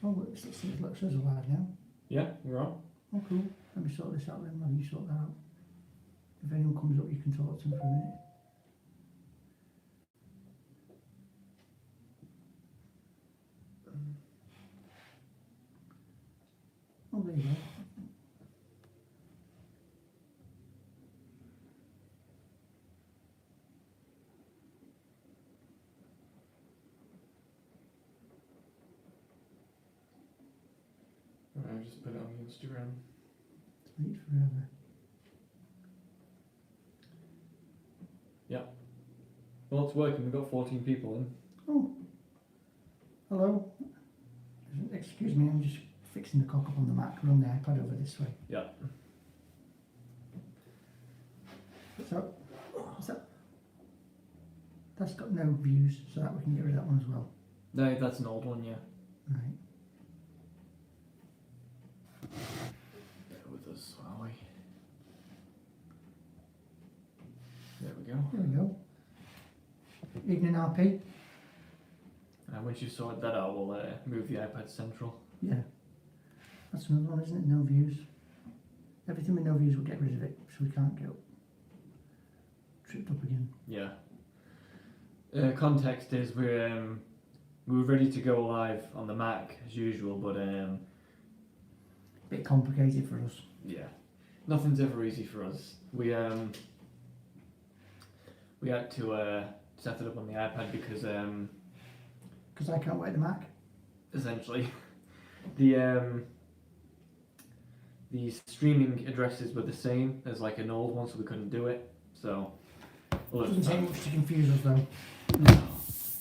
Oh, it looks as alive now. Yeah, we're on. Oh, cool. Let me sort this out then. While you sort that out. If anyone comes up, you can talk to them for a minute. Oh, there you go. Right, I'll just put it on Instagram. Delete forever. Well, it's working. We've got 14 people in. Oh. Hello. Excuse me, I'm just fixing the cock up on the Mac. Run the iPad over this way. Yeah. So, that's got no views, so that we can get rid of that one as well. No, that's an old one, yeah. Right. Bear with us, are we? There we go. There we go. Evening RP. And once you sort that out, we'll move the iPad central. Yeah. That's another one, isn't it? No views. Everything with no views, we'll get rid of it, so we can't get tripped up again. Yeah. Context is we were ready to go live on the Mac as usual, but Bit complicated for us. yeah, nothing's ever easy for us. We had to set it up on the iPad because I can't work the Mac. essentially the streaming addresses were the same as like an old one, so we couldn't do it. So Doesn't take much to confuse us though. no.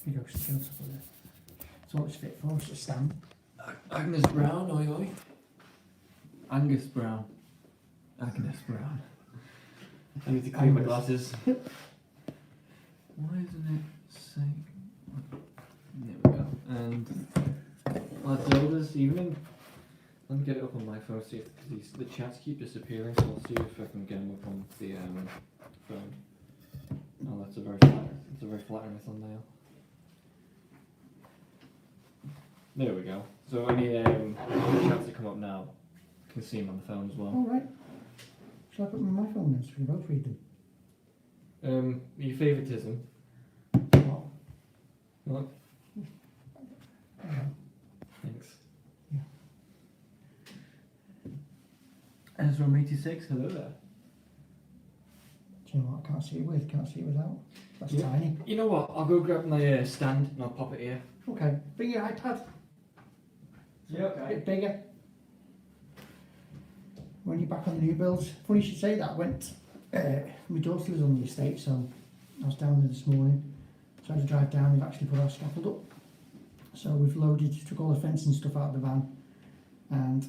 You go stick on top of there. That's all it's fit for, it's a stand. Agnes Brown, oi oi. Angus Brown. Agnes Brown. I need to clean my glasses. Why isn't it saying? There we go. And lads, elders, evening. Let me get it up on my phone, see if because the chats keep disappearing. So I'll see if I can get them up on the phone. Oh, that's a very flattering thumbnail. There we go. So any chats that come up now, you can see them on the phone as well. Alright. Shall I put them on my phone then so we can both read them? Your favouritism. What? What? Yeah. Thanks. Yeah. Ezra86, hello there. Do you know what? I can't see it with, can't see it without. That's Yeah. tiny. You know what? I'll go grab my stand and I'll pop it here. Okay. Bring your iPad. Yeah, A bit bigger. When you're back on the new builds. Funny you should say that. My daughter lives on the estate, so I was down there this morning. So I had to drive down. We've actually put our scaffold up. So we've took all the fencing stuff out of the van and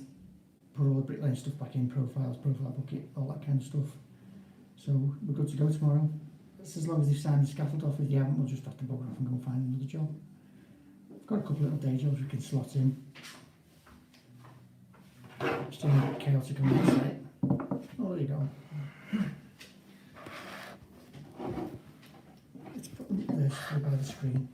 put all the bricklaying stuff back in, profiles, profile bucket, all that kind of stuff. So we're good to go tomorrow. That's as long as they've signed the scaffold off. If they haven't, we'll just have to bugger off and go and find another job. I've got a couple of little day jobs we can slot in. Still a bit chaotic on the site. Oh, there you go. Let's put them there by the screen.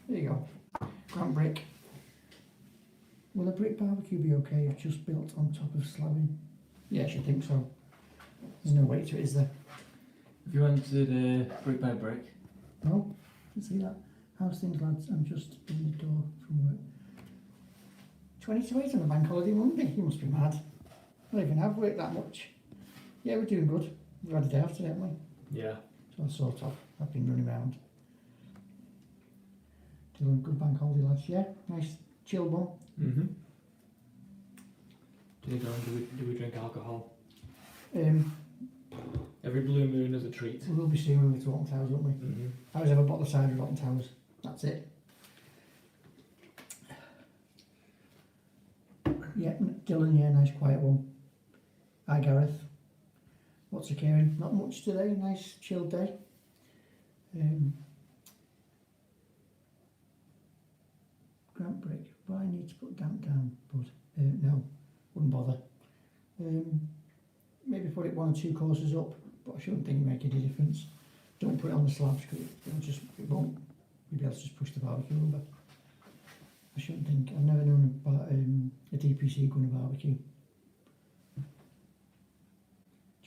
There you go. Grant brick. Will a brick barbecue be okay if just built on top of slabbing? Yeah, I should think so. There's no weight to it, is there? If you wanted brick by brick. No? You see that? How's things, lads? I'm just in the door from work. 20 to 8 on a bank holiday Monday. You must be mad. I don't even have work that much. Yeah, we're doing good. We've had a day off today, haven't we? Yeah. So I sort of. I've been running around. Doing good bank holiday, lads. Yeah, nice chill one. Mm-hmm. Do we drink alcohol? Every blue moon is a treat. We will be soon when we to Rotten Towers, won't we? Mm-hmm. I was ever bottle of cider at Rotten Towers. That's it. Yeah, Dylan, yeah, nice quiet one. Hi Gareth. What's occurring? Not much today, nice chill day. need to put damp down, but no, wouldn't bother. Maybe put it 1 or 2 courses up, but I shouldn't think it make any difference. Don't put it on the slabs because it won't be able to just push the barbecue over. I shouldn't think. I've never known about a DPC going to barbecue.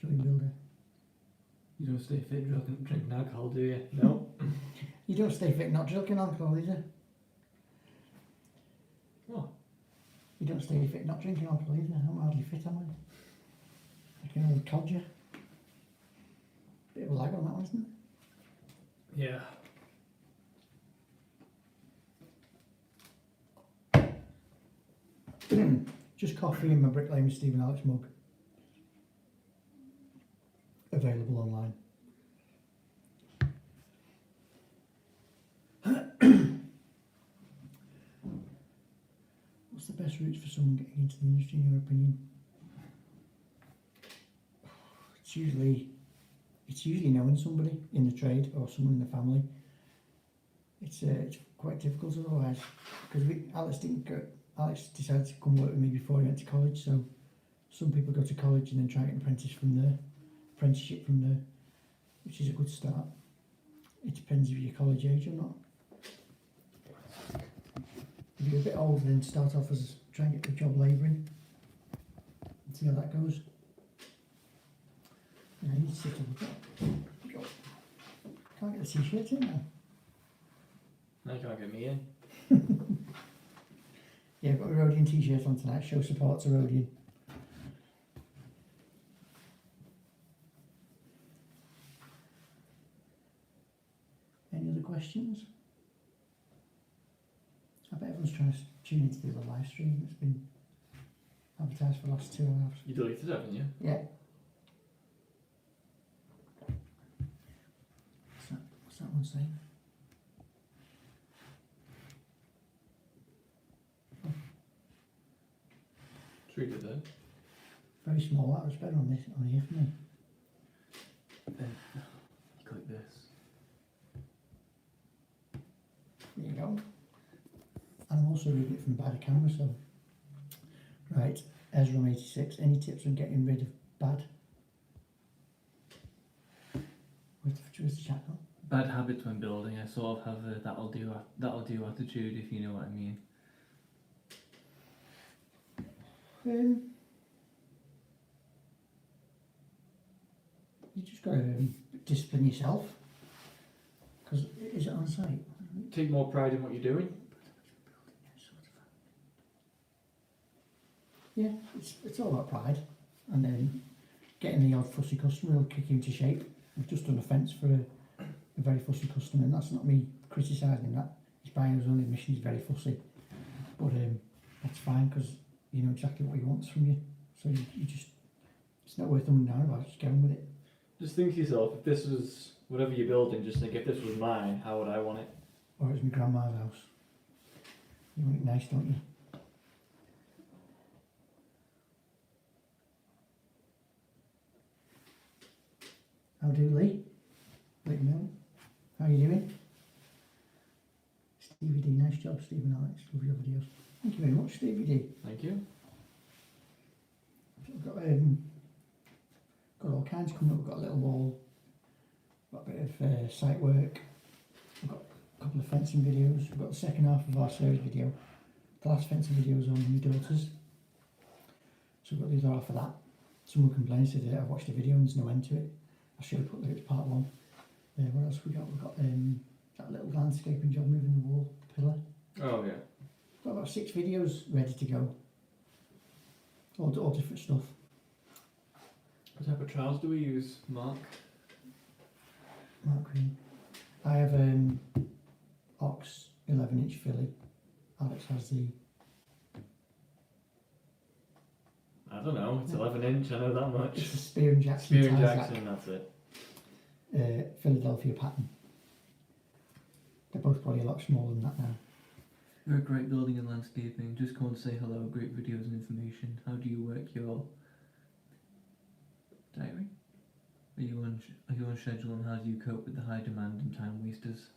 Joey Builder. You don't stay fit drinking alcohol, do you? No. You don't stay fit not drinking alcohol, either. What? You don't stay fit not drinking alcohol either. I'm hardly fit, am I? I can only codger. Bit of a lag on that one, isn't it? Yeah. Just coffee in my Bricklaying with Steve and Alex mug. Available online. What's the best route for someone getting into the industry in your opinion? It's usually knowing somebody in the trade or someone in the family. It's quite difficult otherwise, because Alex decided to come work with me before he went to college. So some people go to college and then try and get an apprenticeship from there, which is a good start. It depends if you're college age or not. If you're a bit older, then start off as try and get the job labouring and see how that goes. Yeah, I need to sit up. Can't get the t-shirt in now. Now you can't get me in. Yeah, I've got a Rhodian t-shirt on tonight. Show support to Rhodian. Any other questions? I bet everyone's trying to tune into the other live stream that's been advertised for the last 2 hours. You deleted it, haven't you? Yeah. What's that one saying? Treat it then. Very small. That was better on here for me. Then you click this. There you go. And I'm also reading it from by the camera, so. Right, Ezram86. Any tips on getting rid of bad? Where's the chat gone? Bad habits when building. I sort of have a that'll do attitude, if you know what I mean. You just got to discipline yourself. Because is it on site? Take more pride in what you're doing. Yeah, it's all about pride, and then getting the odd fussy customer will kick you into shape. We've just done a fence for a very fussy customer, and that's not me criticising that. He's buying his own admission, he's very fussy, but that's fine because you know exactly what he wants from you. So you just, it's not worth them down about it, just get on with it. Just think to yourself, if this was whatever you're building, just think if this was mine, how would I want it? Or it's my grandma's house. You want it nice, don't you? How do, Lee? Let me know. How you doing? Stevie D, nice job, Stephen Alex. Love your videos. Thank you very much, Stevie D. Thank you. We've got all kinds coming up. We've got a little wall, got a bit of site work. We've got a couple of fencing videos. We've got the second half of our series video. The last fencing video was on my daughters. So we've got the other half of that. Someone complained, said I've watched the video and there's no end to it. I should have put that it's part 1. What else we got? We've got that little landscaping job moving the wall, the pillar. Oh yeah. Got about 6 videos ready to go. All different stuff. What type of trials do we use, Mark? Mark Green. I have Ox 11-inch Philly. Alex has the. I don't know, it's 11-inch, I know that much. It's the Spear and Jackson. Spear and Tyzac, Jackson, that's it. Philadelphia pattern. They're both probably a lot smaller than that now. You're a great building and landscaping. Just come and say hello. Great videos and information. How do you work your diary? Are you on schedule, and how do you cope with the high demand and time wasters?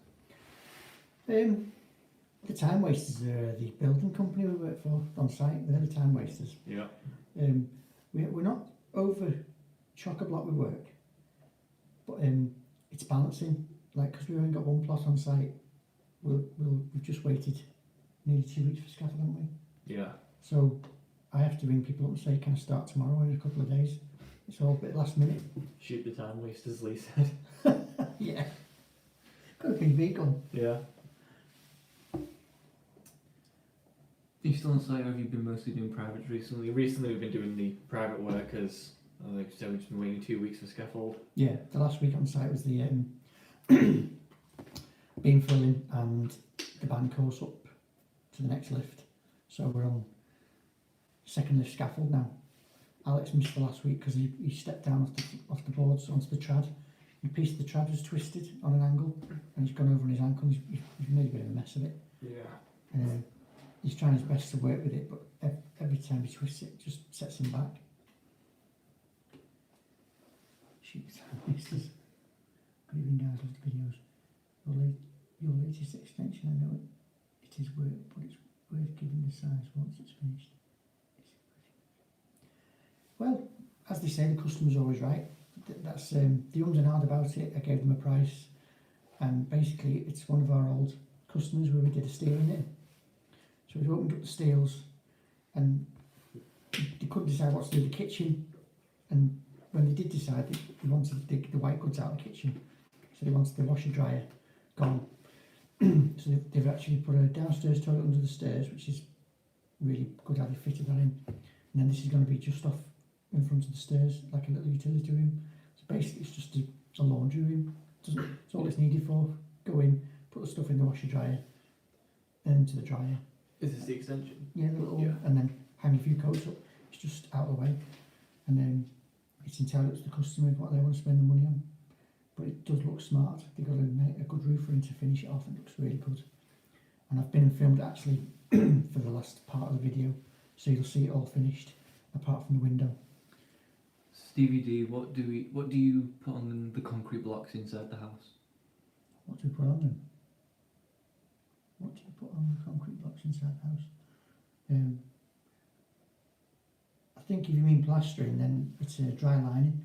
The time wasters are the building company we work for on site. They're the time wasters. Yeah. We're not over chock-a-block with work, but it's balancing. Like, because we've only got one plot on site, we've just waited nearly 2 weeks for scaffold, haven't we? Yeah. So I have to ring people up and say, can I start tomorrow in a couple of days? It's all a bit last minute. Shoot the time wasters, Lee said. Yeah. Got a PV gun. Yeah. Are you still on site, or have you been mostly doing private recently? Recently we've been doing the private work as, like I said, we've just been waiting 2 weeks for scaffold. Yeah, the last week on site was the beam filling and the band course up to the next lift. So we're on second lift scaffold now. Alex missed the last week because he stepped down off the boards onto the trad. The piece of the trad was twisted on an angle and he's gone over on his ankle. He's made a bit of a mess of it. Yeah. He's trying his best to work with it, but every time he twists it, it just sets him back. Shoot, this is good evening, guys. Love the videos. Your latest extension, I know it is work, but it's worth giving the size once it's finished. Well, as they say, the customer's always right. That's the ums and ahs about it. I gave them a price, and basically it's one of our old customers where we did a steeling in. So we've opened up the steels, and they couldn't decide what to do with the kitchen. And when they did decide, they wanted to dig the white goods out of the kitchen, so they wanted the washer dryer gone. So they've actually put a downstairs toilet under the stairs, which is really good how they fitted that in. And then this is going to be just off in front of the stairs, like a little utility room. So basically it's just a laundry room. It's all it's needed for. Go in, put the stuff in the washer dryer, and into the dryer. Is this the extension? Yeah, the little, Yeah. and then hang a few coats up. It's just out of the way. And then it's entirely up to the customer what they want to spend the money on. But it does look smart. They've got a good roofer in to finish it off, and it looks really good. And I've been and filmed it actually for the last part of the video, so you'll see it all finished, apart from the window. Stevie D, what do you put on the concrete blocks inside the house? What do we put on them? What do you put on the concrete blocks inside the house? I think if you mean plastering, then it's a dry lining,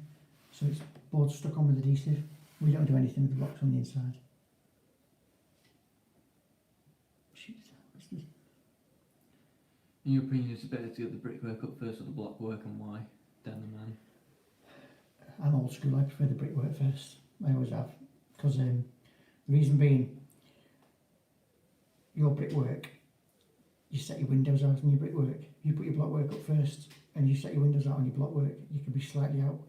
so it's boards stuck on with adhesive. We don't do anything with the blocks on the inside. Shoot, what's this? In your opinion, is it better to get the brickwork up first or the block work, and why? Down the man. I'm old school, I prefer the brickwork first. I always have. Because the reason being, your brickwork, you set your windows out on your brickwork. You put your blockwork up first and you set your windows out on your blockwork, you can be slightly out.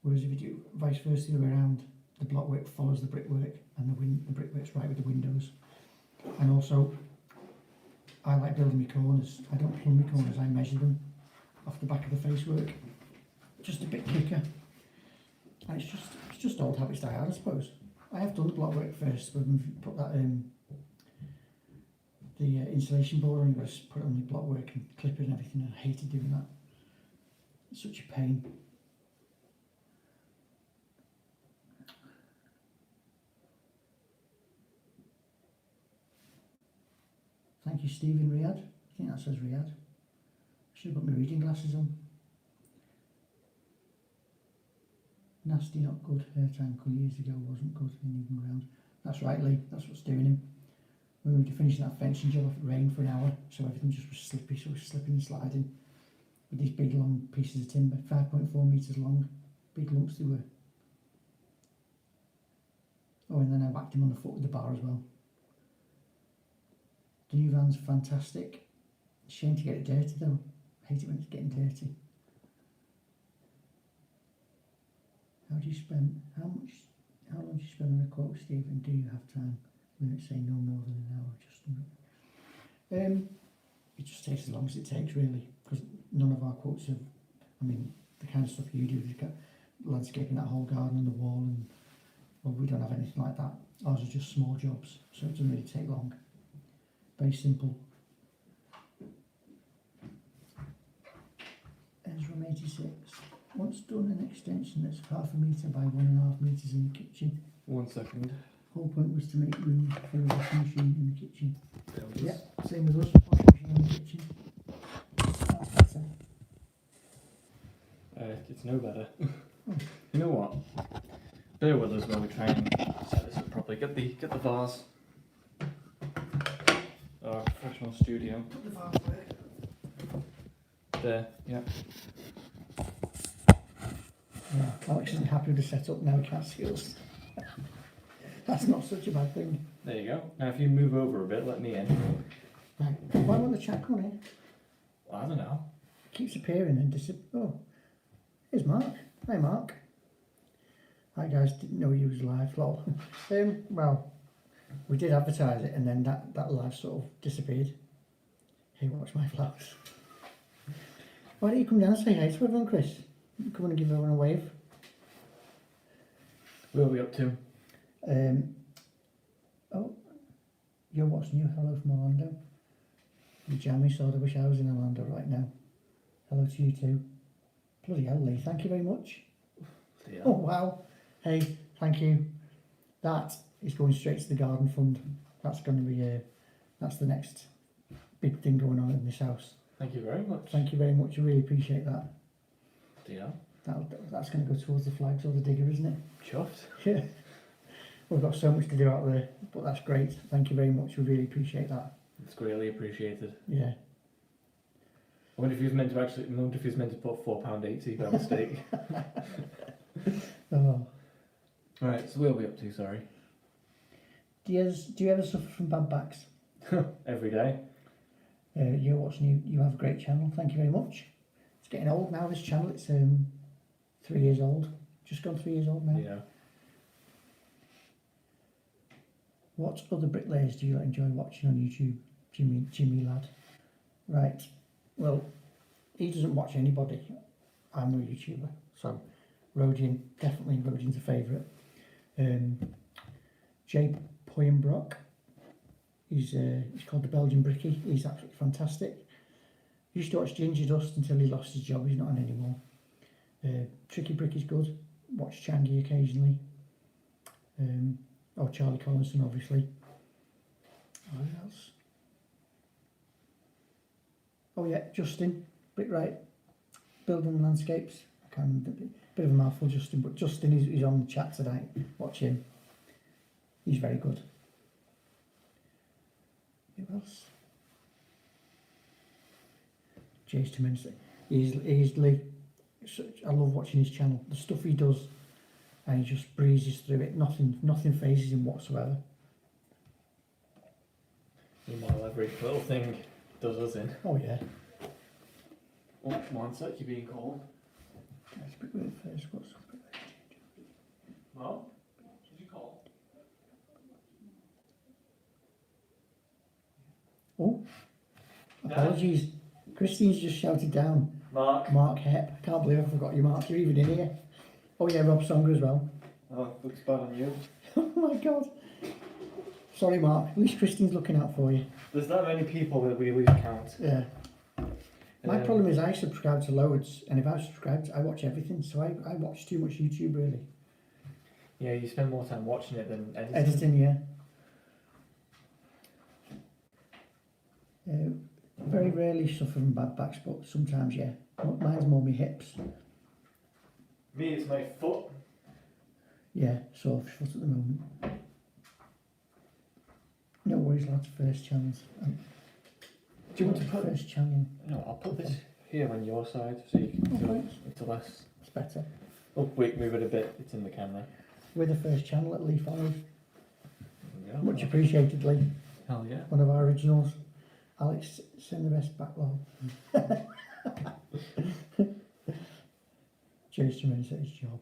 Whereas if you do vice versa the other way around, the blockwork follows the brickwork and the brickwork's right with the windows. And also, I like building my corners. I don't plumb my corners, I measure them off the back of the facework. Just a bit quicker. And it's just old habits die hard, I suppose. I have done the blockwork first, but when you put that the insulation board on, you've got to put it on your blockwork and clip it and everything, and I hated doing that. It's such a pain. Thank you, Stephen Riyadh. I think that says Riyadh. Should have got my reading glasses on. Nasty, not good. Hurt ankle years ago, wasn't good in even ground. That's right, Lee. That's what's doing him. We were finishing that fencing job off, it rained for an hour, so everything just was slippy, so it was slipping and sliding. With these big long pieces of timber, 5.4 metres long, big lumps they were. Oh, and then I whacked him on the foot with the bar as well. The new van's fantastic. Shame to get it dirty though. I hate it when it's getting dirty. How long do you spend on a quote, Stephen? Do you have time? Limit say no more than an hour, just it just takes as long as it takes really, because none of our quotes have, I mean, the kind of stuff you do, you've got landscaping that whole garden and the wall, and well, we don't have anything like that. Ours are just small jobs, so it doesn't really take long. Very simple. Ezra 86. Once done an extension that's 0.5 metre by 1.5 metres in the kitchen. 1 second. Whole point was to make room for a washing machine in the kitchen. Same with us, washing machine in the kitchen. That's better. It's no better. You know what? Bear with us while we try and set this up properly. Get the vase. Our professional studio. Put the vase away. There, yeah. Yeah, Alex isn't happy with the setup now, he can't see us. That's not such a bad thing. There you go. Now if you move over a bit, let me in. Right, why won't the chat come in? I don't know. It keeps appearing and oh, here's Mark. Hi Mark. Hi guys, didn't know you was live, lol. Well, we did advertise it and then that live sort of disappeared. Hey, watch my vlogs. Why don't you come down and say hi to everyone, Chris? Come on and give everyone a wave. Where are we up to? Oh, you're watching you. Hello from Orlando. You jammy sword. I wish I was in Orlando right now. Hello to you too. Bloody hell, Lee. Thank you very much. Yeah. Oh, wow. Hey, thank you. That is going straight to the garden fund. That's going to be, that's the next big thing going on in this house. Thank you very much. Thank you very much. I really appreciate that. Yeah. That's going to go towards the flags or the digger, isn't it? Chuffed. Yeah. We've got so much to do out there, but that's great. Thank you very much. We really appreciate that. It's greatly appreciated. Yeah. I wonder if he was meant to put £4.80 by mistake. Oh. Right, so where are we up to, sorry? Do you ever suffer from bad backs? Every day. You're watching. You have a great channel. Thank you very much. It's getting old now. This channel. It's 3 years old. Just gone 3 years old now. Yeah. What other bricklayers do you enjoy watching on YouTube? Jimmy lad. Right. Well, he doesn't watch anybody. I'm a YouTuber, so Rodian, definitely Rodian's a favourite. Jay Poyenbrock. He's called the Belgian Bricky. He's absolutely fantastic. Used to watch Ginger Dust until he lost his job. He's not on anymore. Tricky Brick is good. Watch Changi occasionally. Oh, Charlie Collinson, obviously. What else? Oh yeah, Justin, Brickright, Building Landscapes. I can't remember, bit of a mouthful, Justin, but Justin is on the chat tonight. Watch him. He's very good. Who else? Jay's tremendous. Easily. I love watching his channel. The stuff he does, and he just breezes through it. Nothing phases him whatsoever. Meanwhile, every little thing does us in. Oh yeah. Oh, one sec, you're being called. Let's pick with it first. What's up? Well, did you call? Oh, apologies. Christine's just shouted down. Mark Hepp. I can't believe I forgot you, Mark. You're even in here. Oh yeah, Rob Songer as well. Oh, looks bad on you. Oh my god. Sorry, Mark. At least Christine's looking out for you. There's that many people that we lose count. Yeah. My problem is I subscribe to loads, and if I subscribe, I watch everything. So I watch too much YouTube, really. Yeah, you spend more time watching it than editing. Editing, yeah. Very rarely suffer from bad backs, but sometimes, yeah. Mine's more my hips. Me, it's my foot. Yeah, sore foot at the moment. No worries, lads. First challenge. Do you want to put first challenge? No, I'll put this here on your side so you can feel it's less. It's better. Oh, wait, move it a bit. It's in the camera. We're the first channel at Lee 5. Yeah. Much appreciated, Lee. Hell yeah. One of our originals. Alex, send the best backlog. Jay's tremendous at his job.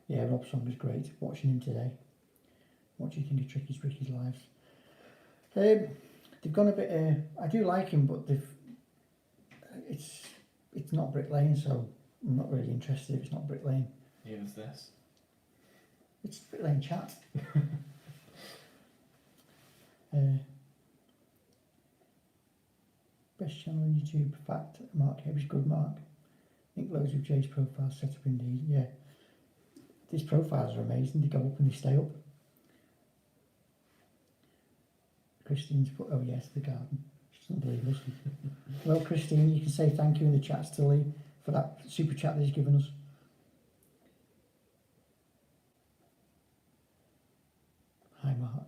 Yeah, Rob Song is great. Watching him today. What do you think of Ricky's lives? They've gone a bit. I do like him, but it's not Bricklaying, so I'm not really interested if it's not Bricklaying. Here's this. It's Bricklaying chat. Best channel on YouTube. Fact, Mark Hebb's good. Mark. I think loads of Jay's profiles set up indeed. Yeah. These profiles are amazing. They go up and they stay up. Christine's put, oh yes, the garden. It's unbelievable. Well, Christine, you can say thank you in the chats to Lee for that super chat that he's given us. Hi, Mark.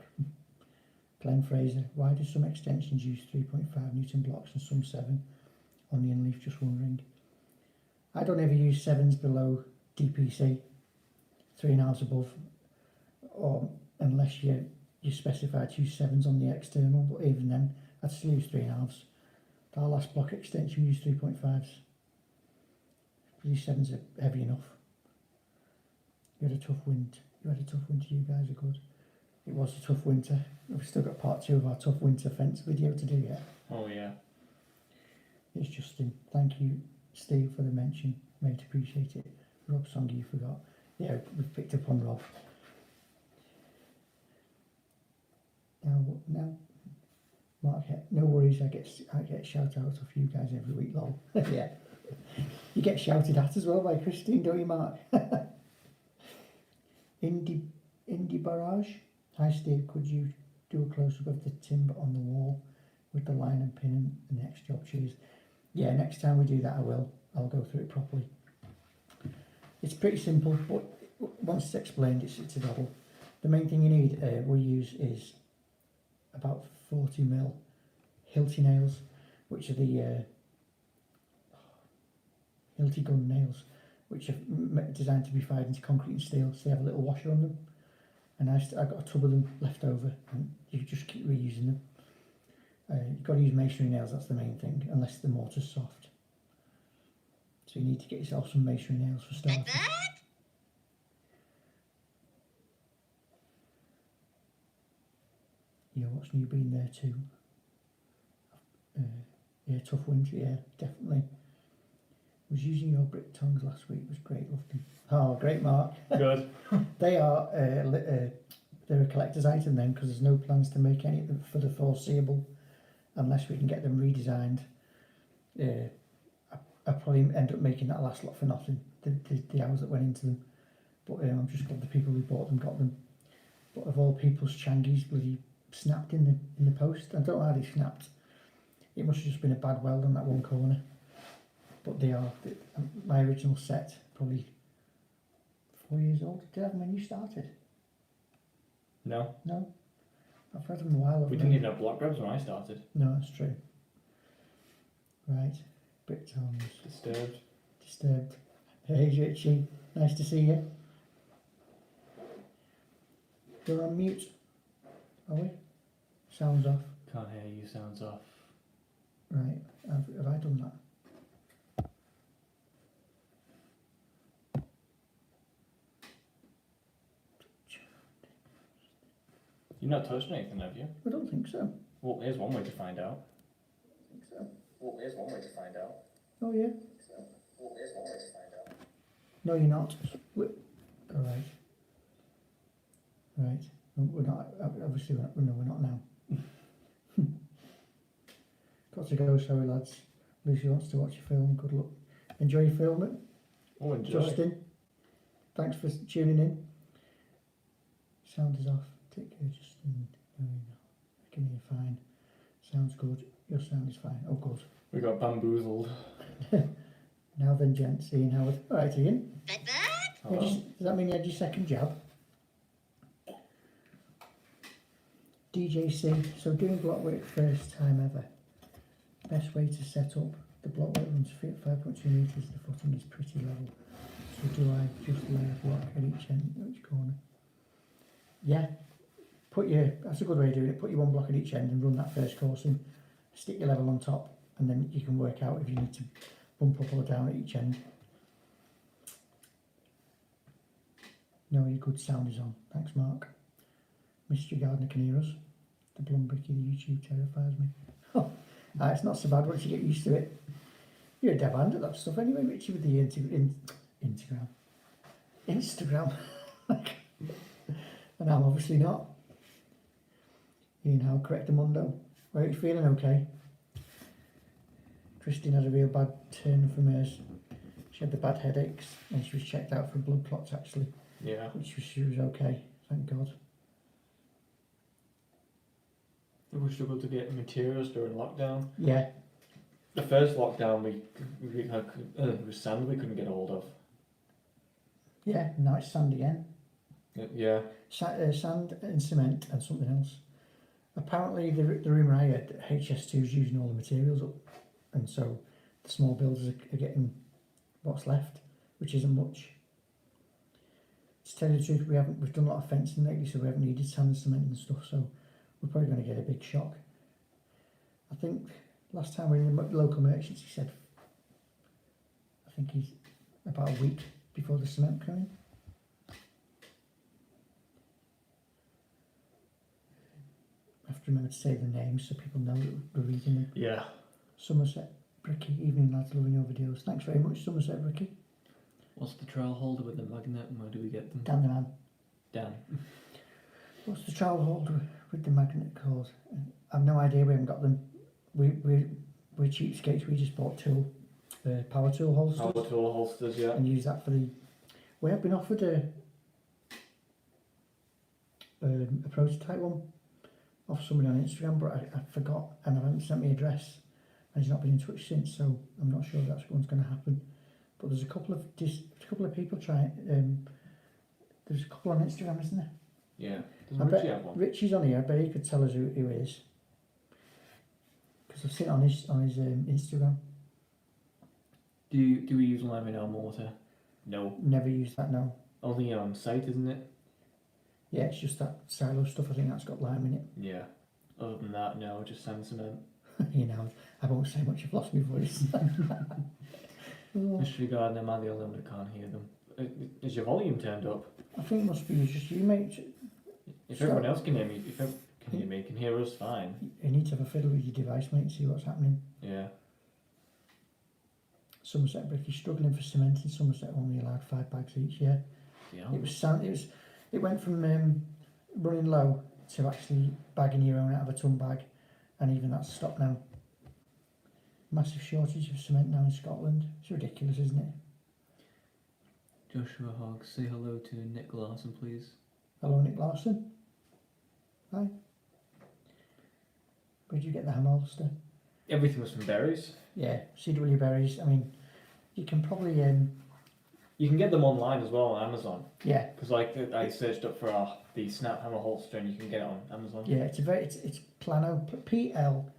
Glenn Fraser, why do some extensions use 3.5 Newton blocks and some 7 on the Inleaf? Just wondering. I don't ever use 7s below DPC, 3.5s above, or unless you specify to use 7s on the external, but even then, I'd still use 3.5s. Our last block extension used 3.5s. These 7s are heavy enough. You had a tough winter. You guys are good. It was a tough winter. We've still got part 2 of our tough winter fence video to do yet. Oh yeah. It's Justin. Thank you, Steve, for the mention. Mate, appreciate it. Rob Song, you forgot. Yeah, we've picked up on Rob. Now, Mark, no worries. I get shout outs off you guys every week, lol. Yeah, you get shouted at as well by Christine, don't you, Mark? Indie Barrage. Hi, Steve. Could you do a close up of the timber on the wall with the line and pin and the next job? Cheers. Yeah, next time we do that, I will. I'll go through it properly. It's pretty simple, but once it's explained, it's a doddle. The main thing you need, we use is about 40mm Hilti nails, which are the Hilti gun nails, which are designed to be fired into concrete and steel, so they have a little washer on them. And I got a tub of them left over, and you just keep reusing them. You've got to use masonry nails, that's the main thing, unless the mortar's soft. So you need to get yourself some masonry nails for starters. Yeah, what's new been there too? Yeah, tough winter, yeah, definitely. Was using your brick tongs last week, it was great, loved them. Oh, great, Mark. Good. They are, they're a collector's item then, because there's no plans to make any of them for the foreseeable, unless we can get them redesigned. I probably end up making that last lot for nothing, the hours that went into them. But I'm just glad the people who bought them got them. But of all people's, Changi's bloody snapped in the post. I don't know how they snapped. It must have just been a bad weld on that one corner. But they are, my original set, probably 4 years old. Did I have them when you started? No. No? I've had them a while. We didn't even have block grabs when I started. No, that's true. Right. Brick tongs. Disturbed. Hey, Richie. Nice to see you. You're on mute. Are we? Sounds off. Can't hear you, sounds off. Right. Have I done that? You've not touched anything, have you? I don't think so. Well, here's one way to find out. I think so. Oh, yeah? No, you're not. Alright. Right. We're not, obviously, we're not now. Got to go, sorry lads. Lucy wants to watch your film, good luck. Enjoy your film. Oh, enjoy. Justin, thanks for tuning in. Sound is off. Take care, Justin. I can hear fine. Sounds good. Your sound is fine. Oh, good. We got bamboozled. Now then, gents. Ian Howard. All right, Ian. Hello. Does that mean you had your second jab? DJC. So doing block work first time ever. Best way to set up. The block work runs 5.2 metres. The footing is pretty level. So do I just lay a block at each corner? Yeah. That's a good way of doing it. Put your one block at each end and run that first course in. Stick your level on top, and then you can work out if you need to bump up or down at each end. No, your good sound is on. Thanks, Mark. Mr. Gardner can hear us. The Blumbricky, the YouTube terrifies me. Oh, it's not so bad once you get used to it. You're a dab hand at that stuff anyway, Richie, with the Instagram. And I'm obviously not. Ian Howe, correct the Mundo. Are you feeling okay? Christine had a real bad turn from hers. She had the bad headaches and she was checked out for blood clots actually. Yeah. She was okay, thank God. We struggled to get materials during lockdown. Yeah, The first lockdown, we had it was sand we couldn't get hold of. yeah. Now it's sand again. Yeah. Sand and cement and something else. Apparently, the rumour I heard, HS2 is using all the materials up, and so the small builders are getting what's left, which isn't much. To tell you the truth, we've done a lot of fencing lately, so we haven't needed sand and cement and stuff. So we're probably going to get a big shock. I think last time we were in the local merchants, he said, I think he's about a week before the cement coming. I have to remember to say the names so people know that we're reading them. Yeah. Somerset Bricky, evening lads, loving your videos. Thanks very much, Somerset Bricky. What's the trowel holder with the magnet and where do we get them? Dan the man. Dan. What's the trowel holder with the magnet called? I've no idea, we haven't got them. We're cheapskates, we just bought power tool holsters. Power tool holsters, yeah. And use that for the... We have been offered a prototype one off somebody on Instagram, but I forgot, and I haven't sent me address, and he's not been in touch since, so I'm not sure if that's what's going to happen. But there's a couple of people trying. There's a couple on Instagram, isn't there? Yeah. Doesn't Richie have one? Richie's on here. I bet he could tell us who he is, because I've seen it on his Instagram. Do we use lime in our mortar? No. Never used that. No. Only on site, isn't it? Yeah, it's just that silo stuff. I think that's got lime in it. Yeah. Other than that, no, just sand cement. You know, I won't say much. I've lost my voice. Mystery Garden, am I the only one that can't hear them? Is your volume turned up? I think it must be just you, mate. If everyone else can hear me, can hear us fine. You need to have a fiddle with your device, mate, and see what's happening. Yeah. Somerset Bricky struggling for cement in Somerset, only allowed 5 bags each. Yeah. Yeah. It went from running low to actually bagging your own out of a ton bag, and even that's stopped now. Massive shortage of cement now in Scotland. It's ridiculous, isn't it? Joshua Hogg, say hello to Nick Larson, please. Hello, Nick Larson. Hi. Where'd you get the ham holster? Everything was from Berries. Yeah, CW Berries. I mean, you can probably You can get them online as well on Amazon. yeah. Because I searched up for the snap hammer holster and you can get it on Amazon. Yeah, it's Plano, Plano.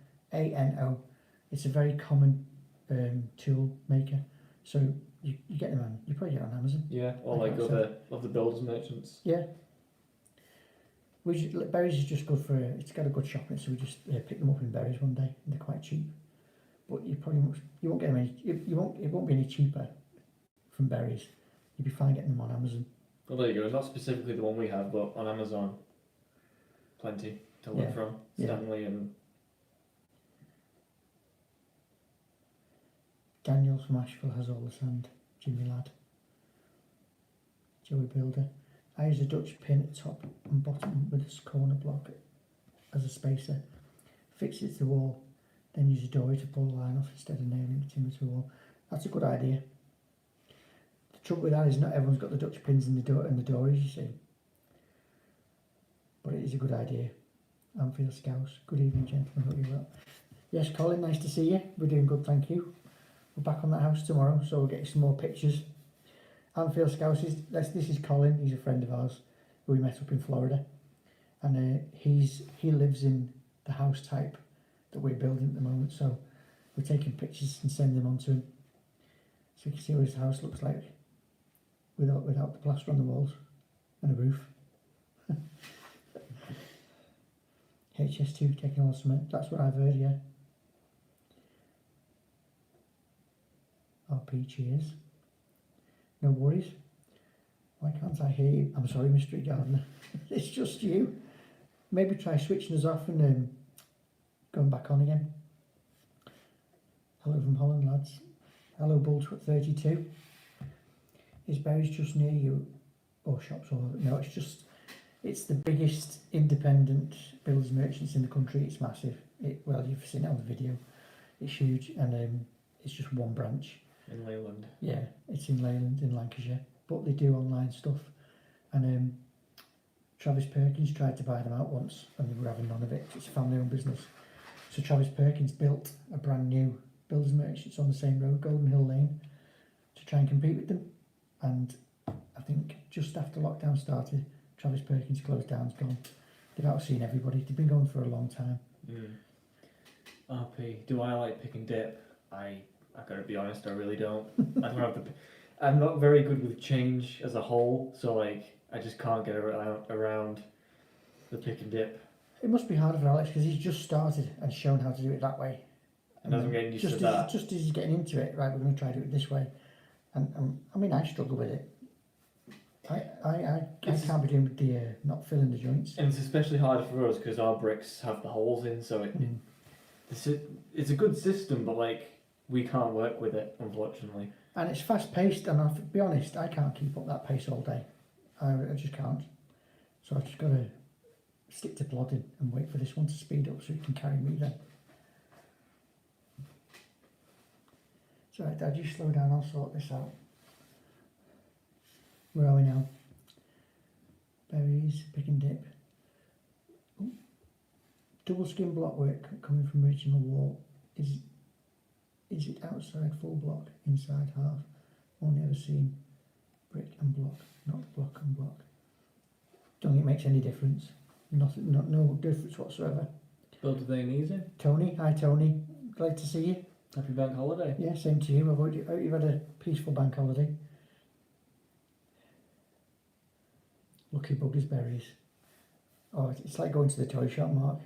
It's a very common tool maker. So you get them on, you probably get it on Amazon. Yeah, or I like thought other builders merchants. Yeah. Berries is just good for it's got a good shop in it, so we just pick them up in Berries one day, and they're quite cheap. But you won't get them it won't be any cheaper from Berries. You'd be fine getting them on Amazon. Well, there you go. Not specifically the one we have, but on Amazon, plenty to look from. Stanley and Daniel from Asheville has all the sand. Jimmy Ladd. Joey Builder. I use a Dutch pin at top and bottom with this corner block as a spacer. Fix it to the wall, then use a dory to pull the line off instead of nailing the timber to the wall. That's a good idea. The trouble with that is not everyone's got the Dutch pins and the dories, you see. But it is a good idea. Anfield Scouts. Good evening, gentlemen. Hope you're well. Yes, Colin, nice to see you. We're doing good, thank you. We're back on that house tomorrow, so we'll get you some more pictures. Anfield Scouts, this is Colin. He's a friend of ours who we met up in Florida. And he lives in the house type that we're building at the moment, so we're taking pictures and sending them on to him. So you can see what his house looks like without the plaster on the walls and a roof. HS2 taking all the cement, that's what I've heard, yeah. RP, cheers. No worries. Why can't I hear you? I'm sorry, Mystery Gardener. It's just you. Maybe try switching us off and going back on again. Hello from Holland, lads. Hello, Bull32. Is Berries just near you? Or shops all over? No, it's the biggest independent builders merchants in the country. It's massive. Well, you've seen it on the video. It's huge, and it's just one branch. in Leyland. Yeah, it's in Leyland in Lancashire, but they do online stuff, and Travis Perkins tried to buy them out once and they were having none of it. It's a family-owned business. So Travis Perkins built a brand new builders merchants on the same road, Golden Hill Lane, to try and compete with them. And I think just after lockdown started, Travis Perkins closed down, gone. They've outseen everybody. They've been going for a long time. RP, do I like pick and dip? I gotta be honest, I really don't. I don't have the. I'm not very good with change as a whole, so like I just can't get around the pick and dip. It must be harder for Alex because he's just started and shown how to do it that way. And as I'm getting used to that. Just as he's getting into it, right, we're going to try to do it this way. And I mean, I struggle with it. I can't be doing with the not filling the joints. And it's especially harder for us because our bricks have the holes in, so it's a good system, but like we can't work with it, unfortunately. And it's fast paced, and I'll be honest, I can't keep up that pace all day. I just can't. So I've just got to stick to plodding and wait for this one to speed up so it can carry me then. So Dad, you slow down, I'll sort this out. Where are we now? Berries, pick and dip. Ooh. Double skin block work coming from original wall. Is it outside full block, inside half? Only ever seen brick and block, not block and block. Don't think it makes any difference. Nothing, no difference whatsoever. Builder Day and Easy. Tony, hi Tony. Glad to see you. Happy bank holiday. Yeah, same to you. I hope you've had a peaceful bank holiday. Lucky buggers berries. Oh, it's like going to the toy shop, Mark.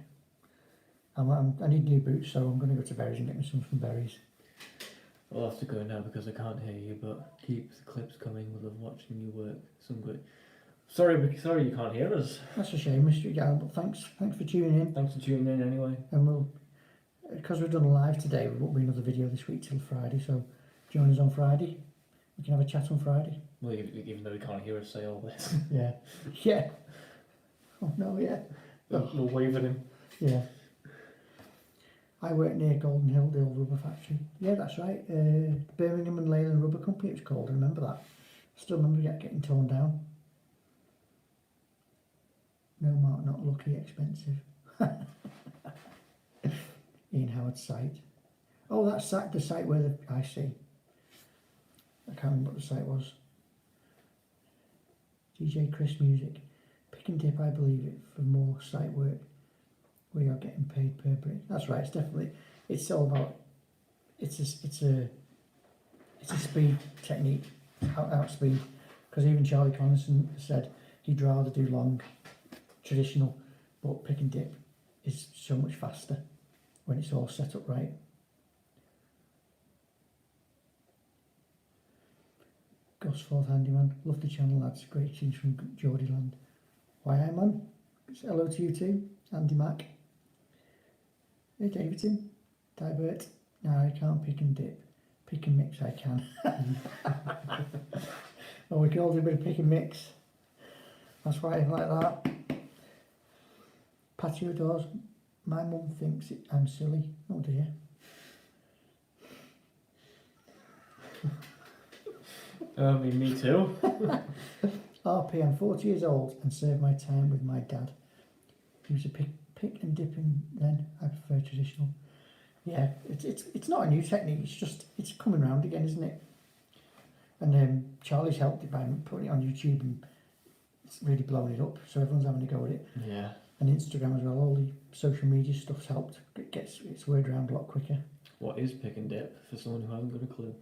I need new boots, so I'm going to go to Berries and get me some from Berries. I'll have to go now because I can't hear you, but keep the clips coming. We love watching you work. Some good. Sorry you can't hear us. That's a shame, Mr. Gal, but thanks for tuning in. Thanks for tuning in anyway. And we'll, because we've done a live today, there won't be another video this week till Friday, so join us on Friday. We can have a chat on Friday. Well, even though we can't hear us say all this. Yeah. Yeah. Oh no, yeah. We'll wave at him. Yeah. I work near Golden Hill, the old rubber factory. Yeah, that's right. Birmingham and Leyland Rubber Company it was called, I remember that. I still remember getting torn down. No, Mark, not lucky, expensive. Ian Howard's site. Oh, that's the site where I see. I can't remember what the site was. DJ Chris Music. Pick and dip, I believe it, for more site work where you're getting paid per brick. That's right, it's all about, it's a speed technique, out speed, because even Charlie Connaughton said he'd rather do long, traditional, but pick and dip is so much faster when it's all set up right. Gosforth Handyman, love the channel lads, great tunes from Geordieland. Why I'm on, it's hello to you too, Andy Mack. Hey Davidson, Dibert, no I can't pick and dip, pick and mix I can. Oh, we can all do a bit of pick and mix, that's why I like that. Patio doors, my mum thinks I'm silly, oh dear. Me too. RP, I'm 40 years old and served my time with my dad. He was a pick and dipping then. I prefer traditional. Yeah, it's not a new technique. It's coming round again, isn't it? And Charlie's helped it by putting it on YouTube and it's really blowing it up. So everyone's having a go at it. Yeah. And Instagram as well. All the social media stuff's helped. It gets its word around a lot quicker. What is pick and dip for someone who hasn't got a clue?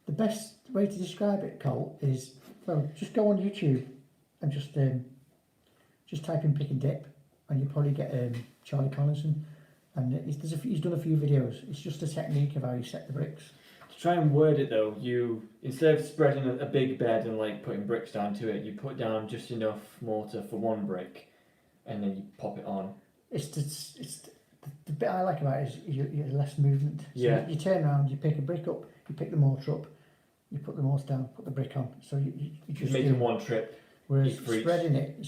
The best way to describe it, Cole, is just go on YouTube and just type in pick and dip, and you probably get Charlie Connaughton, and he's done a few videos. It's just a technique of how you set the bricks. To try and word it though, you instead of spreading a big bed and like putting bricks down to it, you put down just enough mortar for one brick, and then you pop it on. The bit I like about it is you're less movement. So yeah. You turn around, you pick a brick up, you pick the mortar up, you put the mortar down, put the brick on. So you just making one trip. Whereas spreading it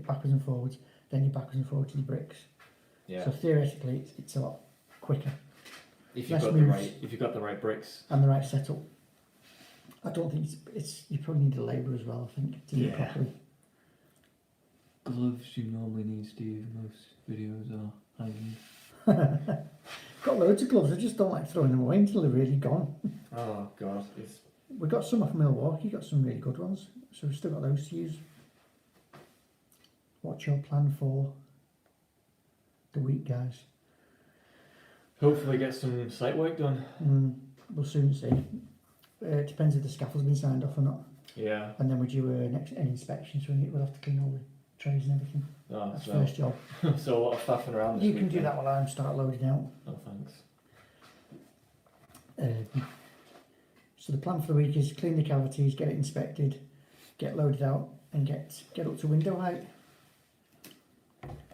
backwards and forwards, then you're backwards and forwards to the bricks. Yeah. So theoretically, it's a lot quicker. If you've got the right bricks and the right setup. I don't think it's you probably need a labourer as well. I think to do it properly. gloves you normally need, Steve? Most videos are hanging. Got loads of gloves, I just don't like throwing them away until they're really gone. Oh god, it's We got some off Milwaukee, got some really good ones, so we've still got those to use. What's your plan for the week, guys? hopefully get some site work done. We'll soon see. It depends if the scaffold's been signed off or not. Yeah. And then we do an inspection, so we'll have to clean all the trays and everything. Oh, That's so, first job. so a lot of faffing around this You can week do then. that while I start loading out. Oh, thanks. So the plan for the week is clean the cavities, get it inspected, get loaded out, and get up to window height.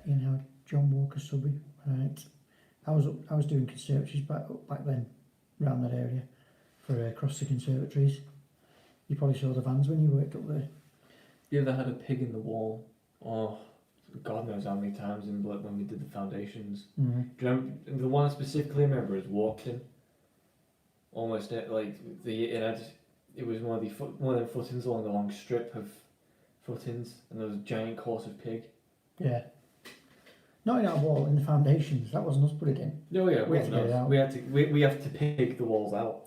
In our John Walker subby, right? I was doing conservatories back then, around that area, for across the conservatories. You probably saw the vans when you worked up there. You ever had a pig in the wall? Oh, God knows how many times in Blip when we did the foundations. Mm-hmm. Do you remember, the one I specifically remember is Walkton. Almost it was one of the footings along the long strip of footings, and there was a giant course of pig. Yeah. Not in our wall, in the foundations. That wasn't us put it in. Oh yeah, We had to get it out. we have to pig the walls out.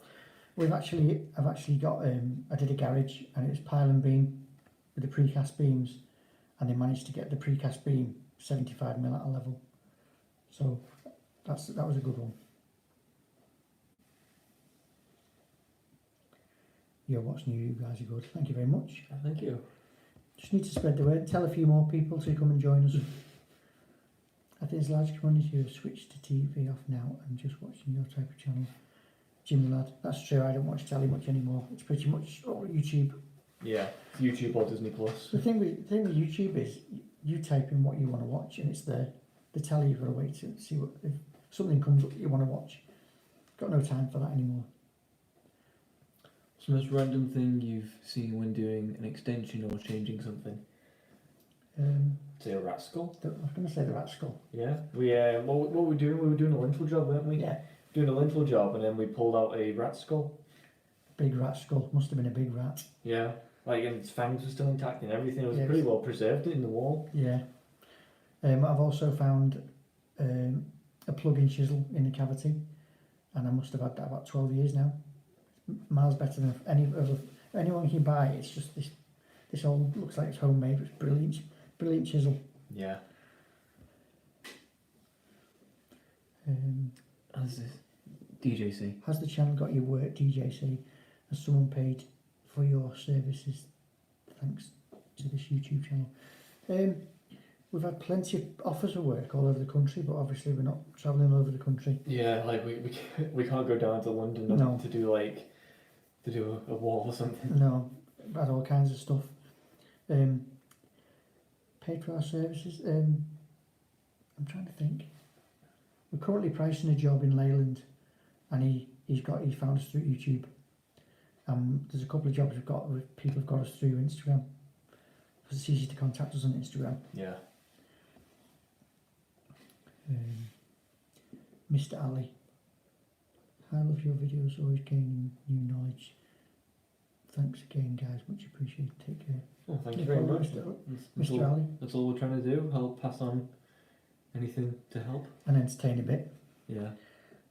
I've actually got I did a garage, and it was pile and beam with the precast beams, and they managed to get the precast beam 75mm at a level. So that was a good one. Yo, what's new? You guys are good. Thank you very much. Thank you. Just need to spread the word. Tell a few more people to come and join us. I think there's a large community who have switched to TV off now and just watching your type of channel. Jimmy lad, that's true. I don't watch telly much anymore. It's pretty much all YouTube. Yeah, YouTube or Disney Plus. The thing with YouTube is you type in what you want to watch and it's there. The telly, you've got to wait to see what if something comes up that you want to watch. Got no time for that anymore. What's the most random thing you've seen when doing an extension or changing something? Say a rat skull. I was going to say the rat skull. Yeah, what were we doing? We were doing a lintel job, weren't we? Yeah. Doing a lintel job, and then we pulled out a rat skull. Big rat skull. Must have been a big rat. Yeah, and its fangs were still intact and everything. It was Yeah, pretty well preserved in the wall. Yeah. I've also found a plug-in chisel in the cavity, and I must have had that about 12 years now. Miles better than anyone can buy. It's just this all looks like it's homemade. It's brilliant chisel. Yeah. How's this? DJC. Has the channel got your work, DJC? Has someone paid for your services? Thanks to this YouTube channel. We've had plenty of offers of work all over the country, but obviously we're not travelling all over the country. Yeah, like we can't go down to London No. to do a wall or something. No, we've had all kinds of stuff. Paid for our services. I'm trying to think. We're currently pricing a job in Leyland, and he found us through YouTube. There's a couple of jobs we've got where people have got us through Instagram, because it's easy to contact us on Instagram. Yeah. Mr. Ali, I love your videos, always gaining new knowledge. Thanks again, guys, much appreciated. Take care. Oh, thank you very much. Mr. Ali. That's all we're trying to do. Help pass on anything to help. And entertain a bit. Yeah.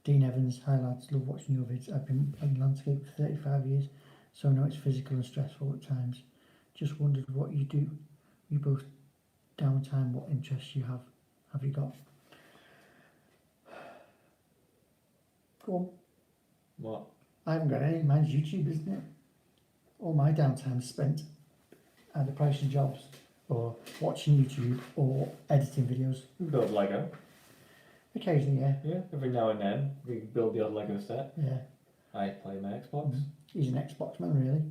Dean Evans, hi lads, love watching your vids. I've been in landscape for 35 years, so I know it's physical and stressful at times. Just wondered what you do. You both downtime, what interests you have you got? Go on. What? I haven't got any. Mine's YouTube, isn't it? All my downtime spent either pricing jobs or watching YouTube or editing videos. We build Lego. Occasionally, yeah. Yeah, every now and then we build the odd Lego set. Yeah. I play my Xbox. He's an Xbox man, really.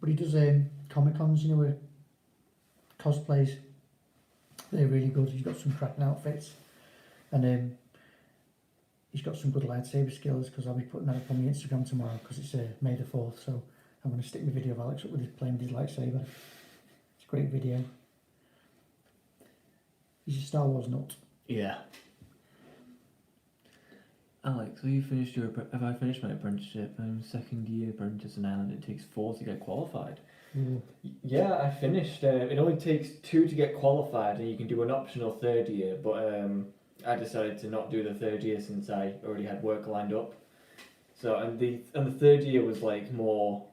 But he does Comic Cons, you know, where cosplays. They're really good. He's got some cracking outfits, and he's got some good lightsaber skills. Because I'll be putting that up on my Instagram tomorrow because it's May the 4th. So I'm going to stick my video of Alex up with his playing with his lightsaber. It's a great video. He's a Star Wars nut. Yeah. Alex, have I finished my apprenticeship? I'm second year apprentice now, and it takes 4 to get qualified. Yeah, I finished. It only takes 2 to get qualified, and you can do an optional third year. But I decided to not do the third year since I already had work lined up. So and the third year was like more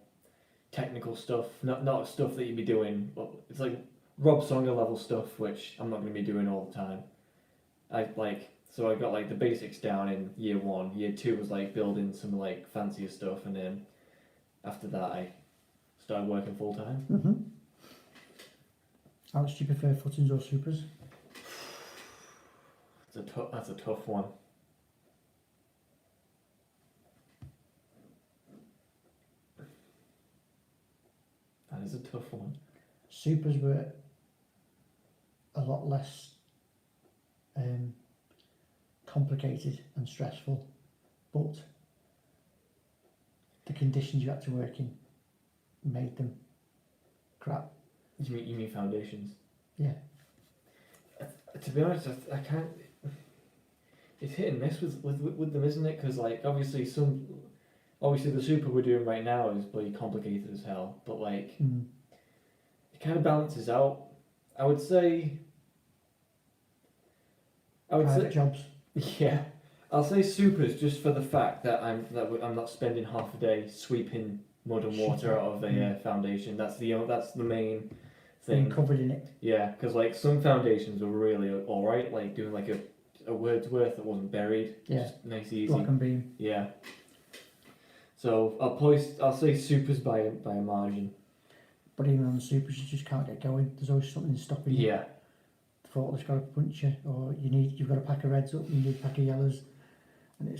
technical stuff, not stuff that you'd be doing. Well, it's like Rob Songer level stuff, which I'm not going to be doing all the time. So I got like the basics down in year 1. Year 2 was like building some like fancier stuff, and then after that I started working full time. Mm-hmm. Alex, do you prefer footings or supers? That's a tough one. That is a tough one. Supers were a lot less complicated and stressful, but the conditions you had to work in made them crap. You mean foundations? Yeah. To be honest, I can't. It's hit and miss with them, isn't it? Because like obviously the super we're doing right now is bloody complicated as hell, but like it kind of balances out. I would say Private jobs. Yeah, I'll say supers just for the fact that I'm not spending half a day sweeping mud and water out of a foundation. That's the main thing. Being covered in it. Yeah, because like some foundations were really all right, like doing like a Wordsworth that wasn't buried. Yeah. Just nice, easy. Block and beam. Yeah. So I'll say supers by a margin. But even on the supers, you just can't get going. There's always something stopping you. Yeah. The forklift's got to punch you, or you've got a pack of reds up, you need a pack of yellows, and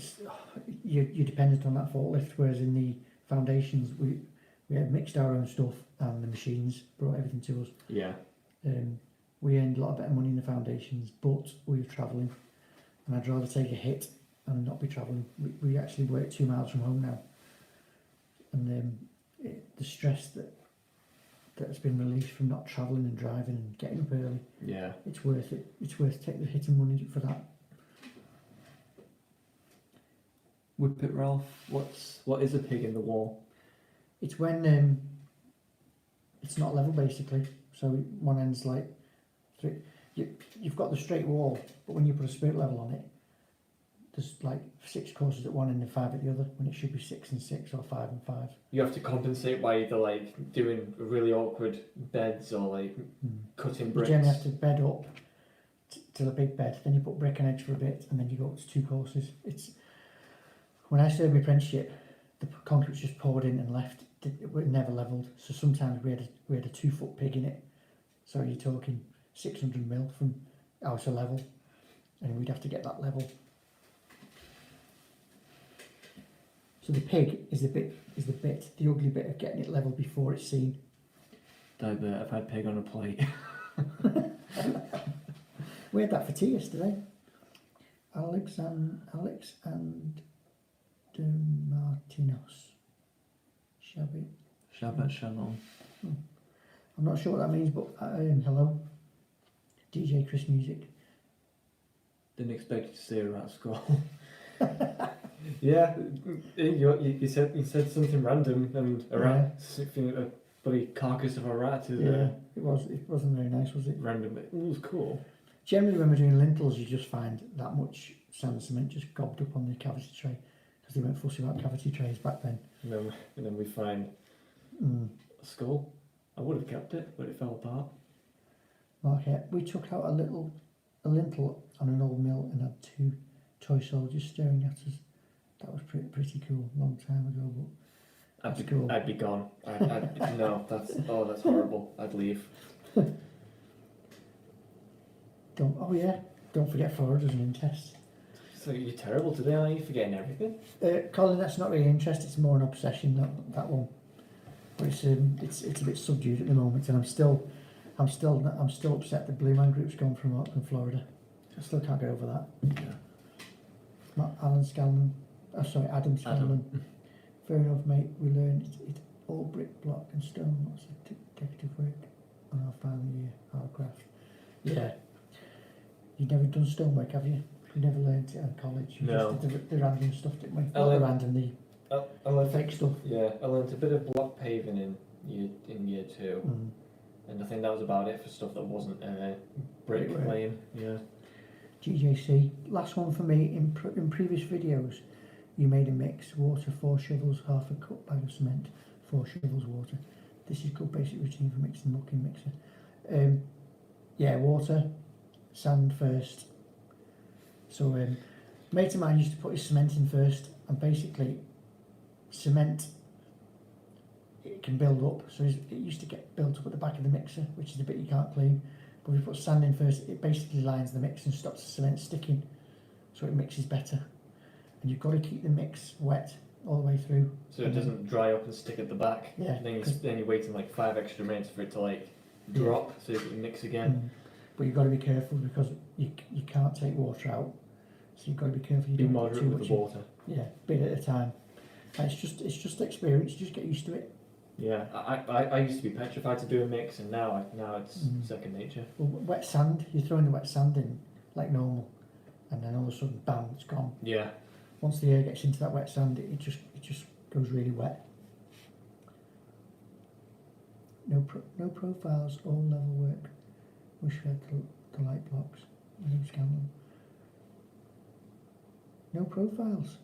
you're dependent on that forklift. Whereas in the foundations, we had mixed our own stuff, and the machines brought everything to us. Yeah. We earned a lot better money in the foundations, but we were travelling, and I'd rather take a hit and not be travelling. We actually work 2 miles from home now, and the stress that's been released from not travelling and driving and getting up early. Yeah. It's worth it. It's worth taking the hit and money for that. Whippet Ralph, what is a pig in the wall? It's when it's not level basically. So one end's like you've got the straight wall, but when you put a spirit level on it, there's like 6 courses at one end and 5 at the other, when it should be 6 and 6 or 5 and 5. You have to compensate by either like doing really awkward beds or like cutting bricks. You generally have to bed up to the big bed, then you put brick and edge for a bit, and then you go up to 2 courses. It's when I served my apprenticeship, the concrete was just poured in and left. It was never levelled. So sometimes we had a 2-foot pig in it. So you're talking 600 mil from outer level, and we'd have to get that level. So the pig is the ugly bit of getting it level before it's seen. I've had pig on a plate. We had that for tea yesterday. Alex and Martinos. Shabbat Shalom. I'm not sure what that means, but hello. DJ Chris Music. Didn't expect you to say a rat skull. Yeah, you said something random, and a rat, a bloody carcass of a rat is it wasn't very nice, was it? Random, it was cool. Generally when we're doing lintels, you just find that much sand and cement just gobbed up on the cavity tray, because they weren't fussy about cavity trays back then. And then we find a skull. I would have kept it, but it fell apart. Okay, we took out a lintel on an old mill and had 2 toy soldiers staring at us. That was pretty cool, long time ago, but I'd be gone. No, that's horrible. I'd leave. Don't forget Florida's an test. So you're terrible today, aren't you? Forgetting everything. Colin, that's not really interest. It's more an obsession. That one. But it's a bit subdued at the moment, and I'm still upset that Blue Man Group's gone from Florida. I still can't get over that. Yeah. Adam Scanlon. Fair enough, mate. We learned it's all brick, block, and stone. Lots of decorative work on our final year, our craft. Yeah. You've never done stonework, have you? You never learned it in college. You No. just did the random stuff, didn't we? I learned the I learned fake stuff. Yeah, I learned a bit of block paving in in year 2, Mm. and I think that was about it for stuff that wasn't bricklaying. Yeah. GJC. Last one for me. In previous videos, you made a mix: water, 4 shovels, half a cup bag of cement, 4 shovels water. This is good basic routine for mixing mucking mixer. Yeah, water, sand first. So mate of mine used to put his cement in first, and basically cement, it can build up. So it used to get built up at the back of the mixer, which is the bit you can't clean. But if you put sand in first, it basically lines the mix and stops the cement sticking, so it mixes better. And you've got to keep the mix wet all the way through. So it doesn't dry up and stick at the back. Yeah. And then you're waiting like 5 extra minutes for it to like drop, so you can mix again. But you've got to be careful because you can't take water out, so you've got to be careful. You Be don't put moderate too with much the water. Yeah, bit at a time. And it's just experience. You just get used to it. Yeah, I used to be petrified to do a mix, and now it's second nature. Well, wet sand, you're throwing the wet sand in like normal, and then all of a sudden, bam, it's gone. Yeah. Once the air gets into that wet sand, it just goes really wet. No profiles, all level work. Wish we had the light blocks. I think scan them. No profiles.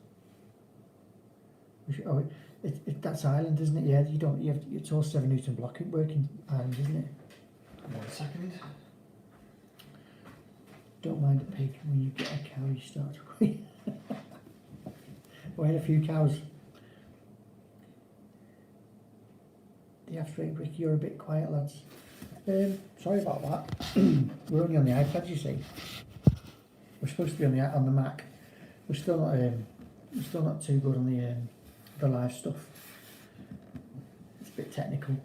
That's Ireland, isn't it? Yeah, it's all 7 Newton block working Ireland, isn't it? 1 second. Don't mind a pig. When you get a cow, you start to We had a few cows. The after 8 brick, you're a bit quiet, lads. Sorry about that. We're only on the iPad, you see. We're supposed to be on the Mac. We're still not too good on the live stuff. It's a bit technical.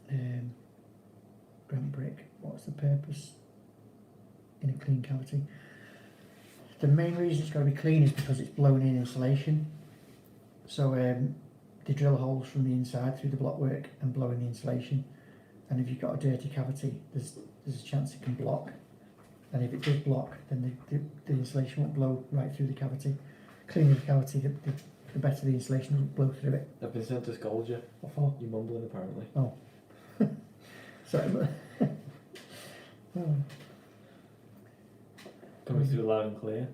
Brent brick. What's the purpose in a clean cavity? The main reason it's got to be clean is because it's blown in insulation. So they drill holes from the inside through the blockwork and blow in the insulation. And if you've got a dirty cavity, there's a chance it can block. And if it does block, then the insulation won't blow right through the cavity. Cleaner the cavity, the better the insulation will blow through it. I've been sent to scold you. What for? You're mumbling apparently. Oh. Sorry. Oh. Coming through loud and clear.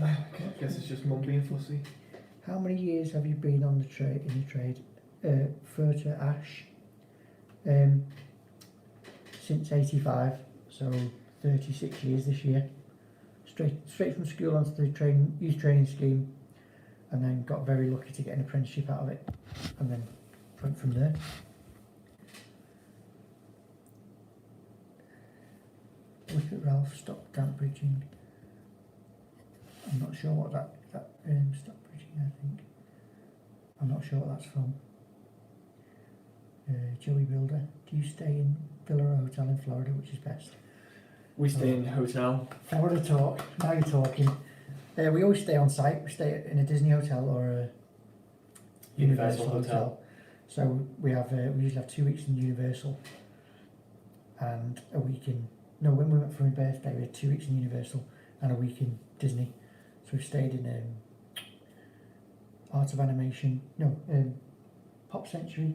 I guess it's just mum being fussy. How many years have you been on the trade? In the trade, fur to ash. Since '85, so 36 years this year. Straight from school onto the youth training scheme, and then got very lucky to get an apprenticeship out of it, and then went from there. Look at Ralph, stop damp bridging. I'm not sure what that stop bridging, I think. I'm not sure what that's from. Joey Builder, do you stay in villa or hotel in Florida, which is best? We stay in a hotel. Florida talk, now you're talking. We always stay on site. We stay in a Disney hotel or a Universal hotel. So we usually have 2 weeks in Universal and a week in. No, when we went for my birthday, we had 2 weeks in Universal and a week in Disney. So we stayed in Art of Animation, Pop Century,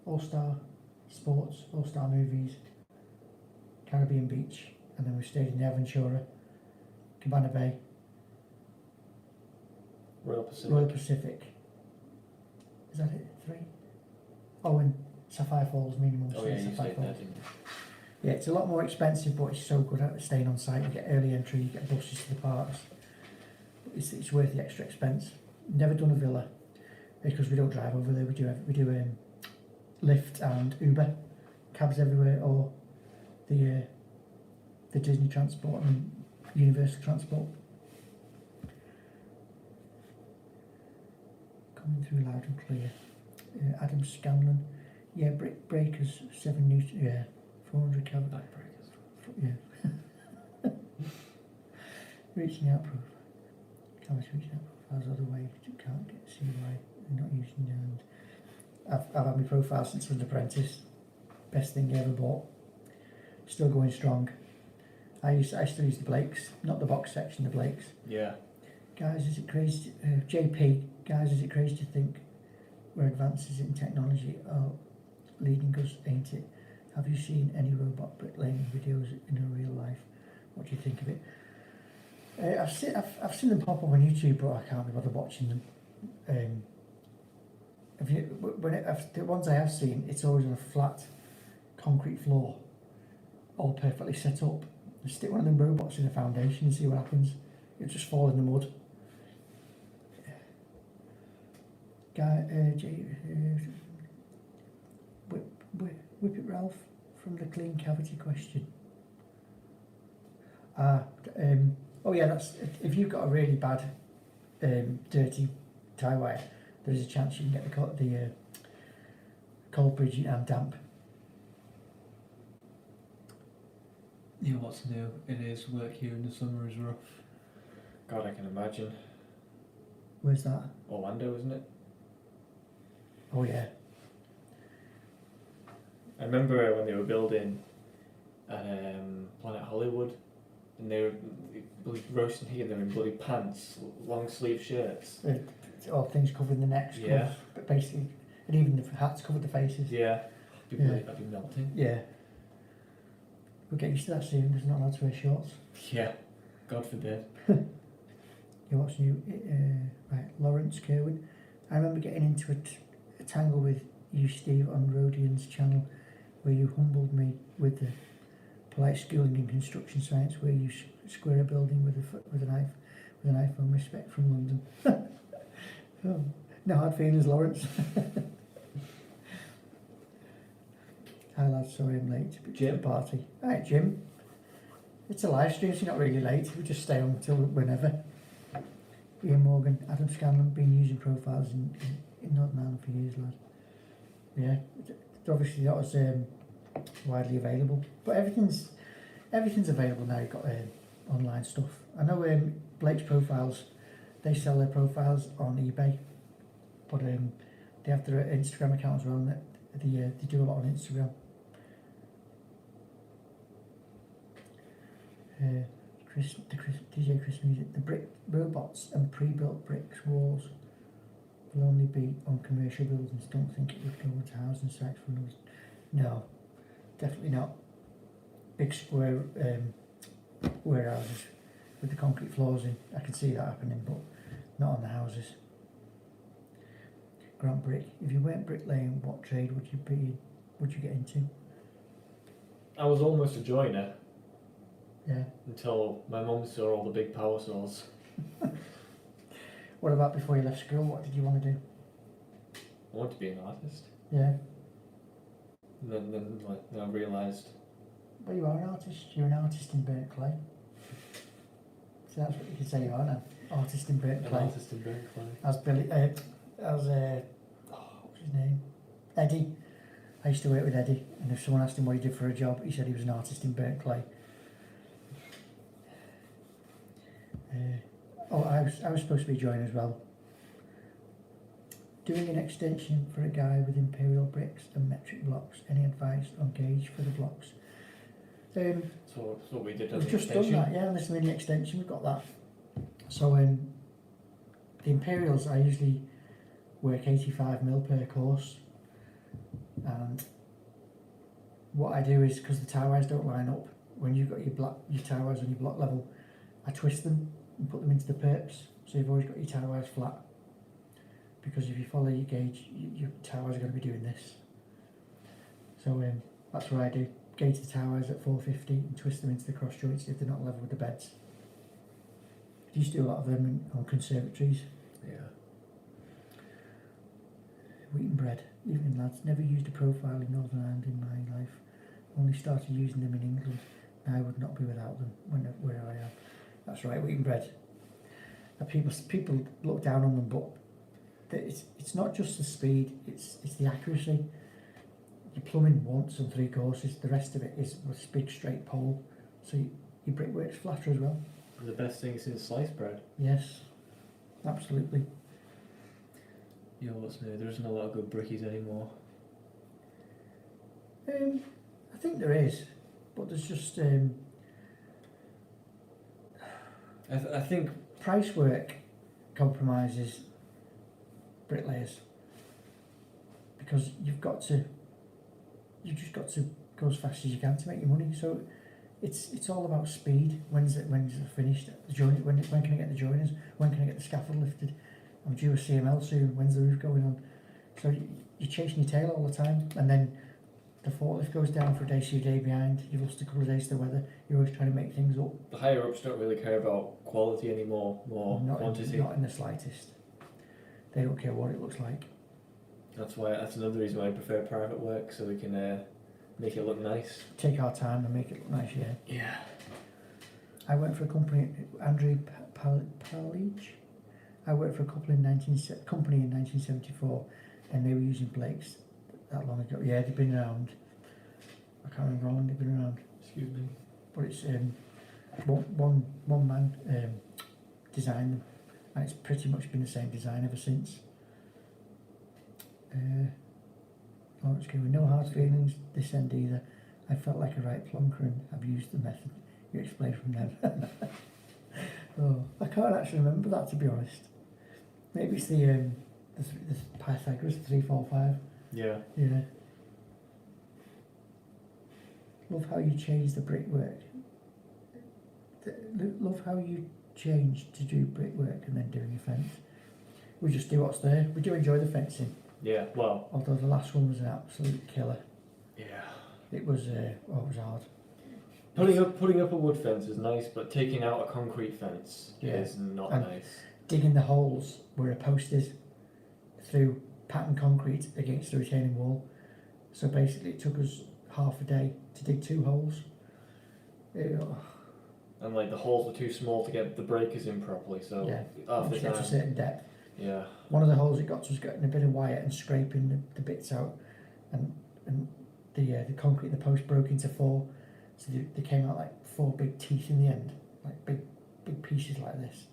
All Star Sports, All Star Movies, Caribbean Beach, and then we stayed in the Aventura, Cabana Bay, Royal Pacific. Royal Pacific. Is that it? 3? Oh, and Sapphire Falls, minimum. Oh yeah, you stayed there, didn't you? Yeah, it's a lot more expensive, but it's so good at staying on site. You get early entry, you get buses to the parks. It's worth the extra expense. Never done a villa because we don't drive over there. We do Lyft and Uber, cabs everywhere, or the Disney transport and Universal transport. Coming through loud and clear. Adam Scanlon, yeah, brick breakers 7 Newton, yeah, 400 calories. Back breakers. Yeah. Reaching out proof. Cameras reaching out profiles other way. Can't see why they're not using them. I've had my profile since I was an apprentice. Best thing I ever bought. Still going strong. I still use the Blakes, not the box section, the Blakes. Yeah. Guys, is it crazy? JP, guys, is it crazy to think where advances in technology are leading us, ain't it? Have you seen any robot bricklaying videos in real life? What do you think of it? I've seen them pop up on YouTube, but I can't be bothered watching them. The ones I have seen, it's always on a flat concrete floor, all perfectly set up. You stick one of them robots in the foundation and see what happens. It'll just fall in the mud. Whip it, Ralph, from the clean cavity question. Oh yeah, that's if you've got a really bad, dirty tie wire, there's a chance you can get the cold bridge and damp. Yeah, what's new? It is, work here in the summer is rough. God, I can imagine. Where's that? Orlando, isn't it? Oh yeah. I remember when they were building at Planet Hollywood, and they were bloody roasting heat, and they were in bloody pants, long sleeve shirts. All things covering the necks. Yeah. But basically, and even the hats covered the faces. Yeah. I'd be melting. Yeah. We'll get used to that soon, because we're not allowed to wear shorts. Yeah. God forbid. Yeah, what's new? Right, Lawrence Kerwin. I remember getting into a tangle with you, Steve, on Rodian's channel, where you humbled me with the polite schooling in construction science, where you square a building with a knife on respect from London. Oh, no hard feelings, Lawrence. Hi lads, sorry I'm late, but Jim? the party. Alright, Jim. It's a live stream, so you're not really late. We just stay on until whenever. Ian Morgan, Adam Scanlon, been using profiles in Northern Ireland for years, lad. Yeah, it's obviously not as widely available, but everything's available now. You've got online stuff. I know Blake's profiles, they sell their profiles on eBay, but they have their Instagram account as well. And they do a lot on Instagram. DJ Chris Music, the brick robots and pre-built bricks walls will only be on commercial buildings. Don't think it would go into housing sites for others. No, definitely not. Big square warehouses with the concrete floors in. I can see that happening, but not on the houses. Grant Brick, if you weren't bricklaying, what trade would you get into? I was almost a joiner. Yeah. Until my mum saw all the big power saws. What about before you left school? What did you want to do? I wanted to be an artist. Yeah. And then I realised. Well, you are an artist. You're an artist in burnt clay. So that's what you could say you are now. Artist in burnt clay. An artist in burnt clay. As Billy, what was his name? Eddie. I used to work with Eddie, and if someone asked him what he did for a job, he said he was an artist in burnt clay. I was supposed to be a joiner as well. Doing an extension for a guy with imperial bricks and metric blocks. Any advice on gauge for the blocks? So we did. We've just done that, yeah. On this mini extension, we've got that. So the imperials, I usually work 85mm per course, and what I do is, because the tie wires don't line up, when you've got your tie wires on your block level, I twist them and put them into the perps, so you've always got your tie wires flat. Because if you follow your gauge, your tie wires are going to be doing this. So that's what I do. Gauge the tie wires at 450 and twist them into the cross joints if they're not level with the beds. I used to do a lot of them on conservatories. Yeah. Wheaten bread. Evening lads, never used a profile in Northern Ireland in my life. Only started using them in England. Now I would not be without them where I am. That's right, wheaten bread. People look down on them, but it's not just the speed, it's the accuracy. You're plumbing once on 3 courses, the rest of it is with this big straight pole, so your brickwork's flatter as well. The best thing since sliced bread. Yes, absolutely. Yeah, what's new? There isn't a lot of good brickies anymore. I think there is, but there's just I think price work compromises bricklayers, because you've just got to go as fast as you can to make your money. So it's all about speed. When's it finished? When can I get the joiners? When can I get the scaffold lifted? I'm due a CML soon. When's the roof going on? So you're chasing your tail all the time, and then the forklift goes down for a day, so you're a day behind. You've lost a couple of days to the weather. You're always trying to make things up. The higher ups don't really care about quality anymore, more quantity. Not in the slightest. They don't care what it looks like. That's another reason why I prefer private work, so we can make it look nice. Take our time and make it look nice, yeah. Yeah. I worked for a company, Andrew Palich. I worked for a company in 1974, and they were using Blakes that long ago. Yeah, they've been around. I can't remember how long they've been around. Excuse me. But it's one man designed them, and it's pretty much been the same design ever since. Lawrence King, with no hard feelings this end either. I felt like a right plonker and I've used the method you explained from them. Oh, I can't actually remember that, to be honest. Maybe it's the Pythagoras 3, 4, 5. Yeah. Yeah. Love how you changed the brickwork. Love how you changed to do brickwork and then doing your fence. We just do what's there. We do enjoy the fencing. Yeah, well. Although the last one was an absolute killer. Yeah. It was it was hard. Putting up a wood fence is nice, but taking out a concrete fence is not nice. Digging the holes where a post is through patterned concrete against the retaining wall. So basically it took us half a day to dig 2 holes. And like the holes were too small to get the breakers in properly, so half the to get to a time. certain depth. Yeah. One of the holes it got to was getting a bit of wire and scraping the bits out, and the concrete in the post broke into 4, so they came out like 4 big teeth in the end, like big pieces like this.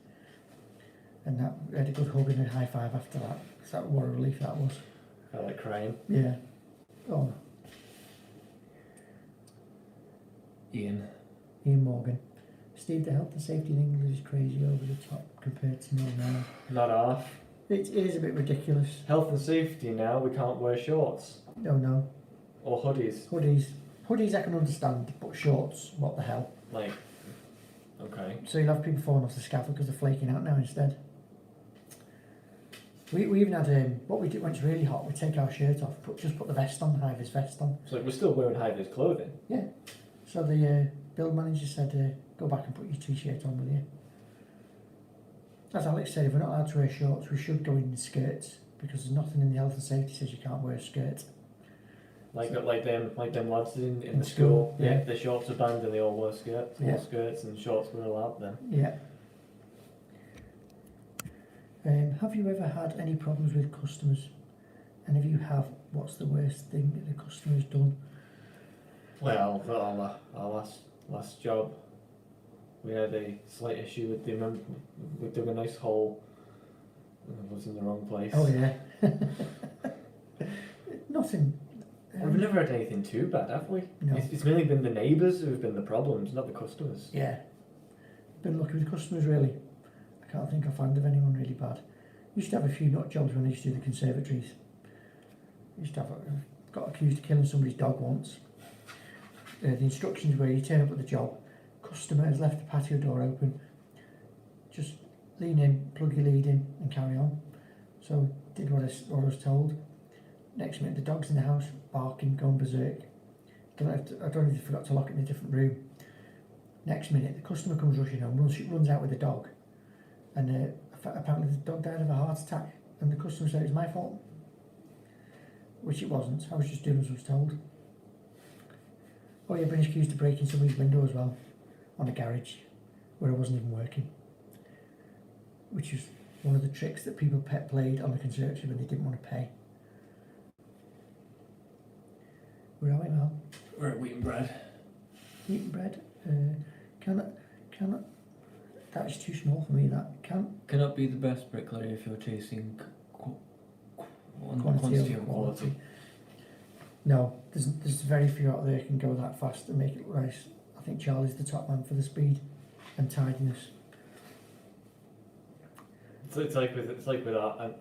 And that, we had a good hug and a high five after that. So that, what a relief that was. I like crying. Yeah. Oh. Ian Morgan. Steve, the health and safety in England is crazy over the top compared to now. Not half. It is a bit ridiculous. Health and safety now, we can't wear shorts. No. Or hoodies. Hoodies I can understand, but shorts, what the hell? Like, okay. So you'll have people falling off the scaffold because they're flaking out now instead. We even had, what we did when it's really hot, we take our shirt off, just put the vest on, high-vis vest on. So we're still wearing high-vis clothing? Yeah. So the build manager said, go back and put your t-shirt on, will you? As Alex said, if we're not allowed to wear shorts, we should go in skirts, because there's nothing in the health and safety says you can't wear a skirt. Like them lads in the school, yeah. The shorts are banned and they all wear skirts. Yeah. All skirts and shorts were allowed then. Yeah. Have you ever had any problems with customers? And if you have, what's the worst thing that the customer's done? Well, our last job, we had a slight issue with we dug a nice hole and it was in the wrong place. Oh yeah. Nothing. We've never had anything too bad, have we? No. It's mainly been the neighbours who've been the problems, not the customers. Yeah. Been lucky with customers really. I can't think offhand of anyone really bad. Used to have a few nut jobs when I used to do the conservatories. Got accused of killing somebody's dog once. The instructions were you turn up at the job, customer has left the patio door open, just lean in, plug your lead in and carry on. So did what I was told. Next minute the dog's in the house, barking, going berserk. I don't know if they forgot to lock it in a different room. Next minute the customer comes rushing home, runs out with the dog, and apparently the dog died of a heart attack, and the customer said it was my fault, which it wasn't. I was just doing as I was told. Oh yeah, been accused of breaking somebody's window as well, on a garage, where I wasn't even working. Which is one of the tricks that people played on the conservatory when they didn't want to pay. Where are we now? We're at Wheaton Bread. Wheaton Bread? Cannot, that is too small for me, that. Cannot be the best bricklayer if you're chasing quantity over quality. No, there's very few out there who can go that fast and make it look nice. I think Charlie's the top man for the speed and tidiness. It's like with our,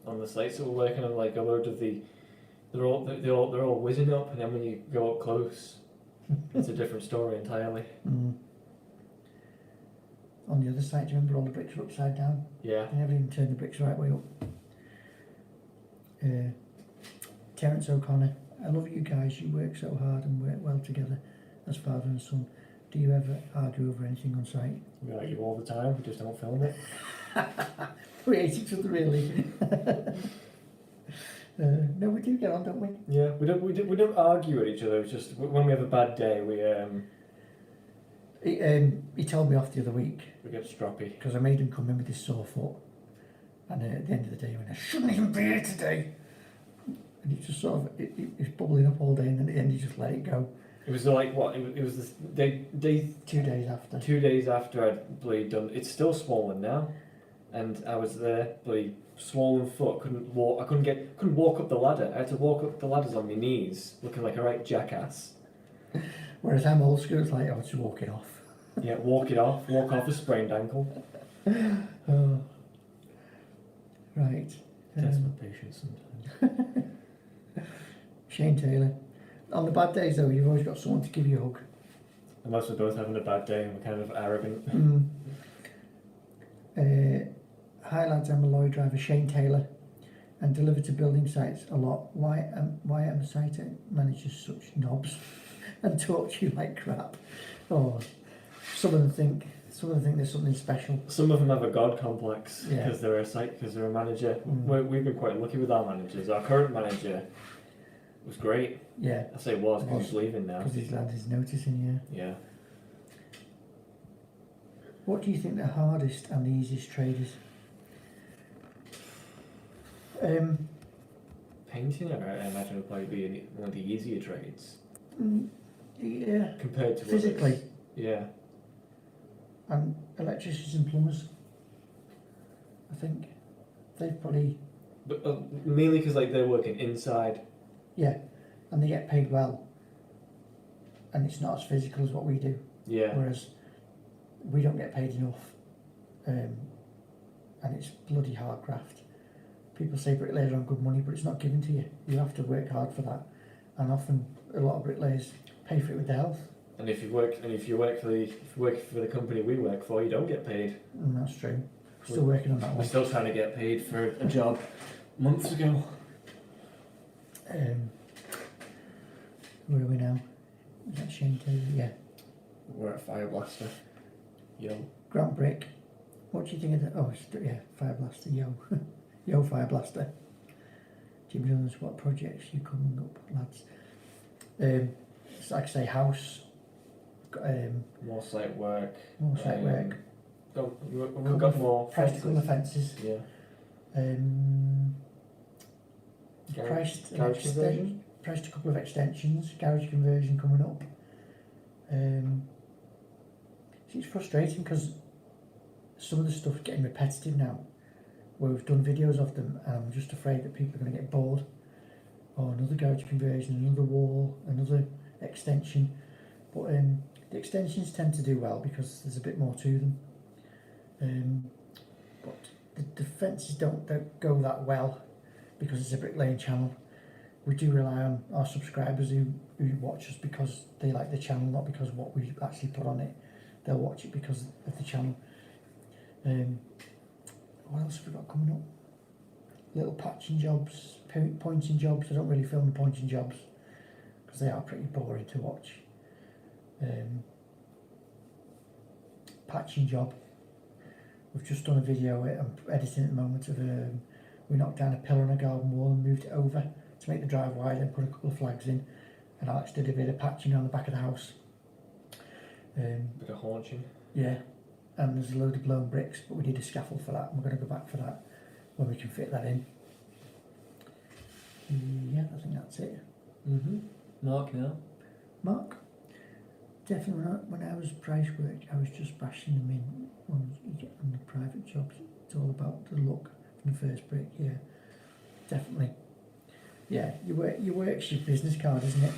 on the sites that we're working on, like a load of they're all whizzing up, and then when you go up close, it's a different story entirely. Mm. On the other side, do you remember all the bricks are upside down? Yeah. They never even turned the bricks the right way up. Terence O'Connor, I love you guys, you work so hard and work well together as father and son. Do you ever argue over anything on site? We argue all the time, we just don't film it. We hate each other really. No, we do get on, don't we? Yeah, we don't argue at each other, it's just when we have a bad day, He told me off the other week we get stroppy. because I made him come in with his sore foot, and at the end of the day he went, I shouldn't even be here today. And he just sort of, he's bubbling up all day, and then at the end he just let it go. It was like what? It was this day 2 days after. 2 days after I'd bloody done. It's still swollen now, and I was there, bloody swollen foot. Couldn't walk. I couldn't walk up the ladder. I had to walk up the ladders on my knees, looking like a right jackass. Whereas I'm old school, it's like, oh, just walk it off. Yeah, walk off a sprained ankle. Oh. Right. Test my patience sometimes. Shane Taylor. On the bad days though, you've always got someone to give you a hug. Unless we're both having a bad day and we're kind of arrogant. Hi lads, I'm a lorry driver, Shane Taylor, and deliver to building sites a lot. Why am site managers such knobs and talk to you like crap? Oh, some of them think there's something special. Some of them have a god complex Yeah. because they're a manager. We've been quite lucky with our managers. Our current manager was great. Yeah. I say was because he's leaving now. Because he's landed his notice in, yeah. Yeah. What do you think the hardest and the easiest trade is? Painting, I imagine, would probably be one of the easier trades Yeah. compared to Physically. others. Yeah. And electricians and plumbers, I think they've probably, But mainly because like they're working inside. yeah, and they get paid well, and it's not as physical as what we do. Yeah. Whereas we don't get paid enough, and it's bloody hard graft. People say bricklayers are on good money, but it's not given to you. You have to work hard for that, and often a lot of bricklayers pay for it with their health. And if you work for the company we work for, you don't get paid. And that's true. Still working on that We're one. still trying to get paid for a job months ago. Where are we now? Is that Shane Taylor? Yeah. We're at Fire Blaster. Yo. Grant Brick. What do you think of the? Oh, yeah, Fire Blaster. Yo, yo, Fire Blaster. Jim Jones, what projects you coming up, lads? It's like I say, house. More site work. More site work. We've got more Practical offences. Yeah. Priced Garage conversion. Priced a couple of extensions. Garage conversion coming up. See, it's frustrating because some of the stuff's getting repetitive now. Where we've done videos of them, and I'm just afraid that people are going to get bored. Or another garage conversion, another wall, another extension. But the extensions tend to do well because there's a bit more to them. But the fences don't go that well because it's a bricklaying channel. We do rely on our subscribers who watch us because they like the channel, not because what we actually put on it. They'll watch it because of the channel. What else have we got coming up? Little patching jobs, pointing jobs. I don't really film the pointing jobs because they are pretty boring to watch. Patching job. We've just done a video, I'm editing at the moment, of we knocked down a pillar on a garden wall and moved it over to make the drive wider and put a couple of flags in, and Alex did a bit of patching on the back of the house. Bit of haunching. Yeah, and there's a load of blown bricks, but we need a scaffold for that, and we're going to go back for that when we can fit that in. Yeah, I think that's it. Mark now. Mark? Definitely when I was price work, I was just bashing them in ones you get on the private jobs. It's all about the look from the first brick, yeah. Definitely. Yeah, your work's your business card, isn't it?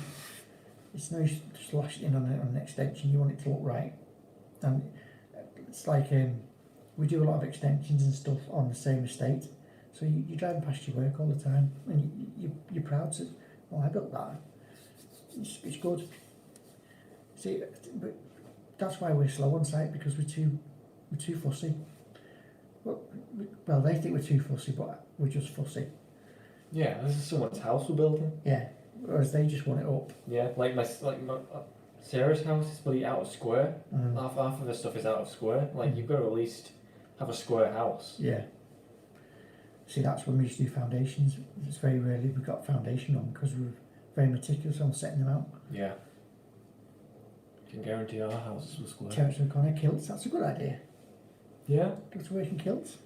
It's no use just lashing in on an extension, you want it to look right. And it's like we do a lot of extensions and stuff on the same estate. So you're driving past your work all the time, and you're proud to, oh, I built that. It's good. See, but that's why we're slow on site, because we're too fussy. Well, they think we're too fussy, but we're just fussy. Yeah, this is someone's house we're building. Yeah, whereas they just want it up. Yeah, like my Sarah's house is bloody out of square. Mm. Half of the stuff is out of square. Like you've got to at least have a square house. Yeah. See, that's when we used to do foundations. It's very rarely we got foundation on, because we're very meticulous on setting them out. Yeah. Can guarantee our houses were square. Terrace O'Connor, kilts, that's a good idea. Yeah. Go to work in kilts.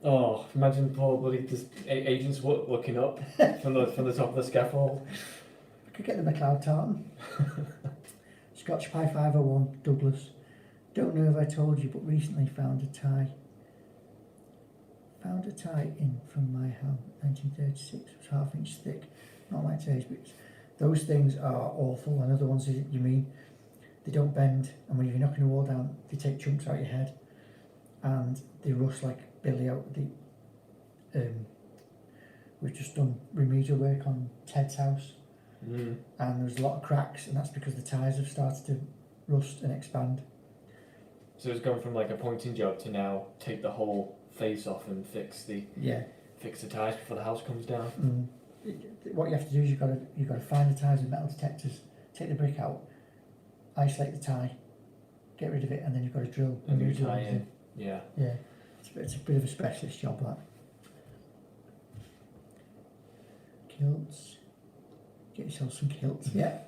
Oh, imagine poor bloody agents looking up from the top of the scaffold. I could get them a cloud tartan. Scotch Pie 501, Douglas. Don't know if I told you, but recently found a tie. Found a tie in from my house, 1936. It was half-inch thick. Not my taste, but those things are awful. I know the ones that you mean. They don't bend, and when you're knocking a wall down, they take chunks out your head, and they rust like Billy out the. We've just done remedial work on Ted's house, and there's a lot of cracks, and that's because the ties have started to rust and expand. So it's gone from like a pointing job to now take the whole face off and fix the ties before the house comes down. What you have to do is you've got to find the ties with metal detectors, take the brick out, isolate the tie, get rid of it, and then you've got to drill And redo tie everything. in. Yeah. Yeah, it's a bit of a specialist job, that. Kilts. Get yourself some kilts. Yeah.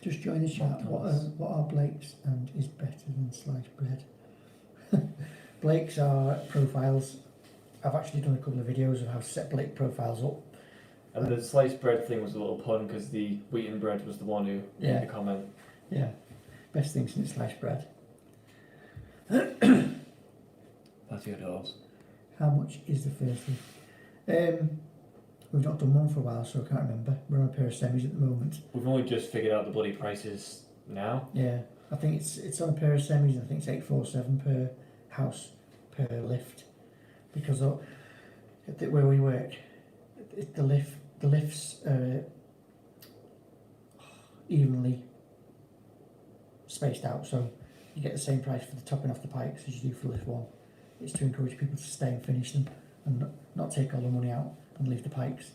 Just join the chat. What are Blake's and is better than sliced bread? Blake's are profiles. I've actually done a couple of videos of how to set Blake profiles up. And the sliced bread thing was a little pun because the wheaten bread was the one who made the comment. Yeah. Best thing since sliced bread. Patio doors. How much is the first thing? We've not done one for a while, so I can't remember. We're on a pair of semis at the moment. We've only just figured out the bloody prices now. Yeah, I think it's on a pair of semis, and I think it's 847 per house per lift, because where we work, the lifts are evenly spaced out, so you get the same price for the topping off the pipes as you do for lift one. It's to encourage people to stay and finish them, and not take all the money out and leave the pipes.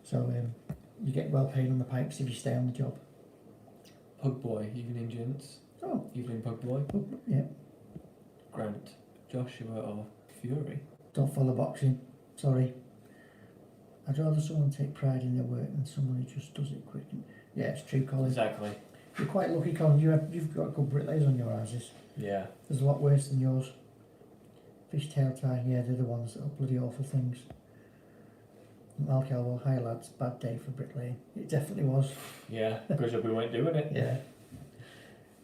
So you get well paid on the pipes if you stay on the job. Pug boy, evening gents. Oh. Evening pug boy. Yeah. Grant, Joshua or Fury. Don't follow boxing. Sorry. I'd rather someone take pride in their work than someone who just does it quick. Yeah, it's true, Colin. Exactly. You're quite lucky, Colin. You've got good bricklayers on your houses. Yeah. There's a lot worse than yours. Fishtail tie, yeah, they're the ones that are bloody awful things. Malcal, well, hi lads, bad day for bricklaying. It definitely was. Yeah, because we weren't doing it. Yeah.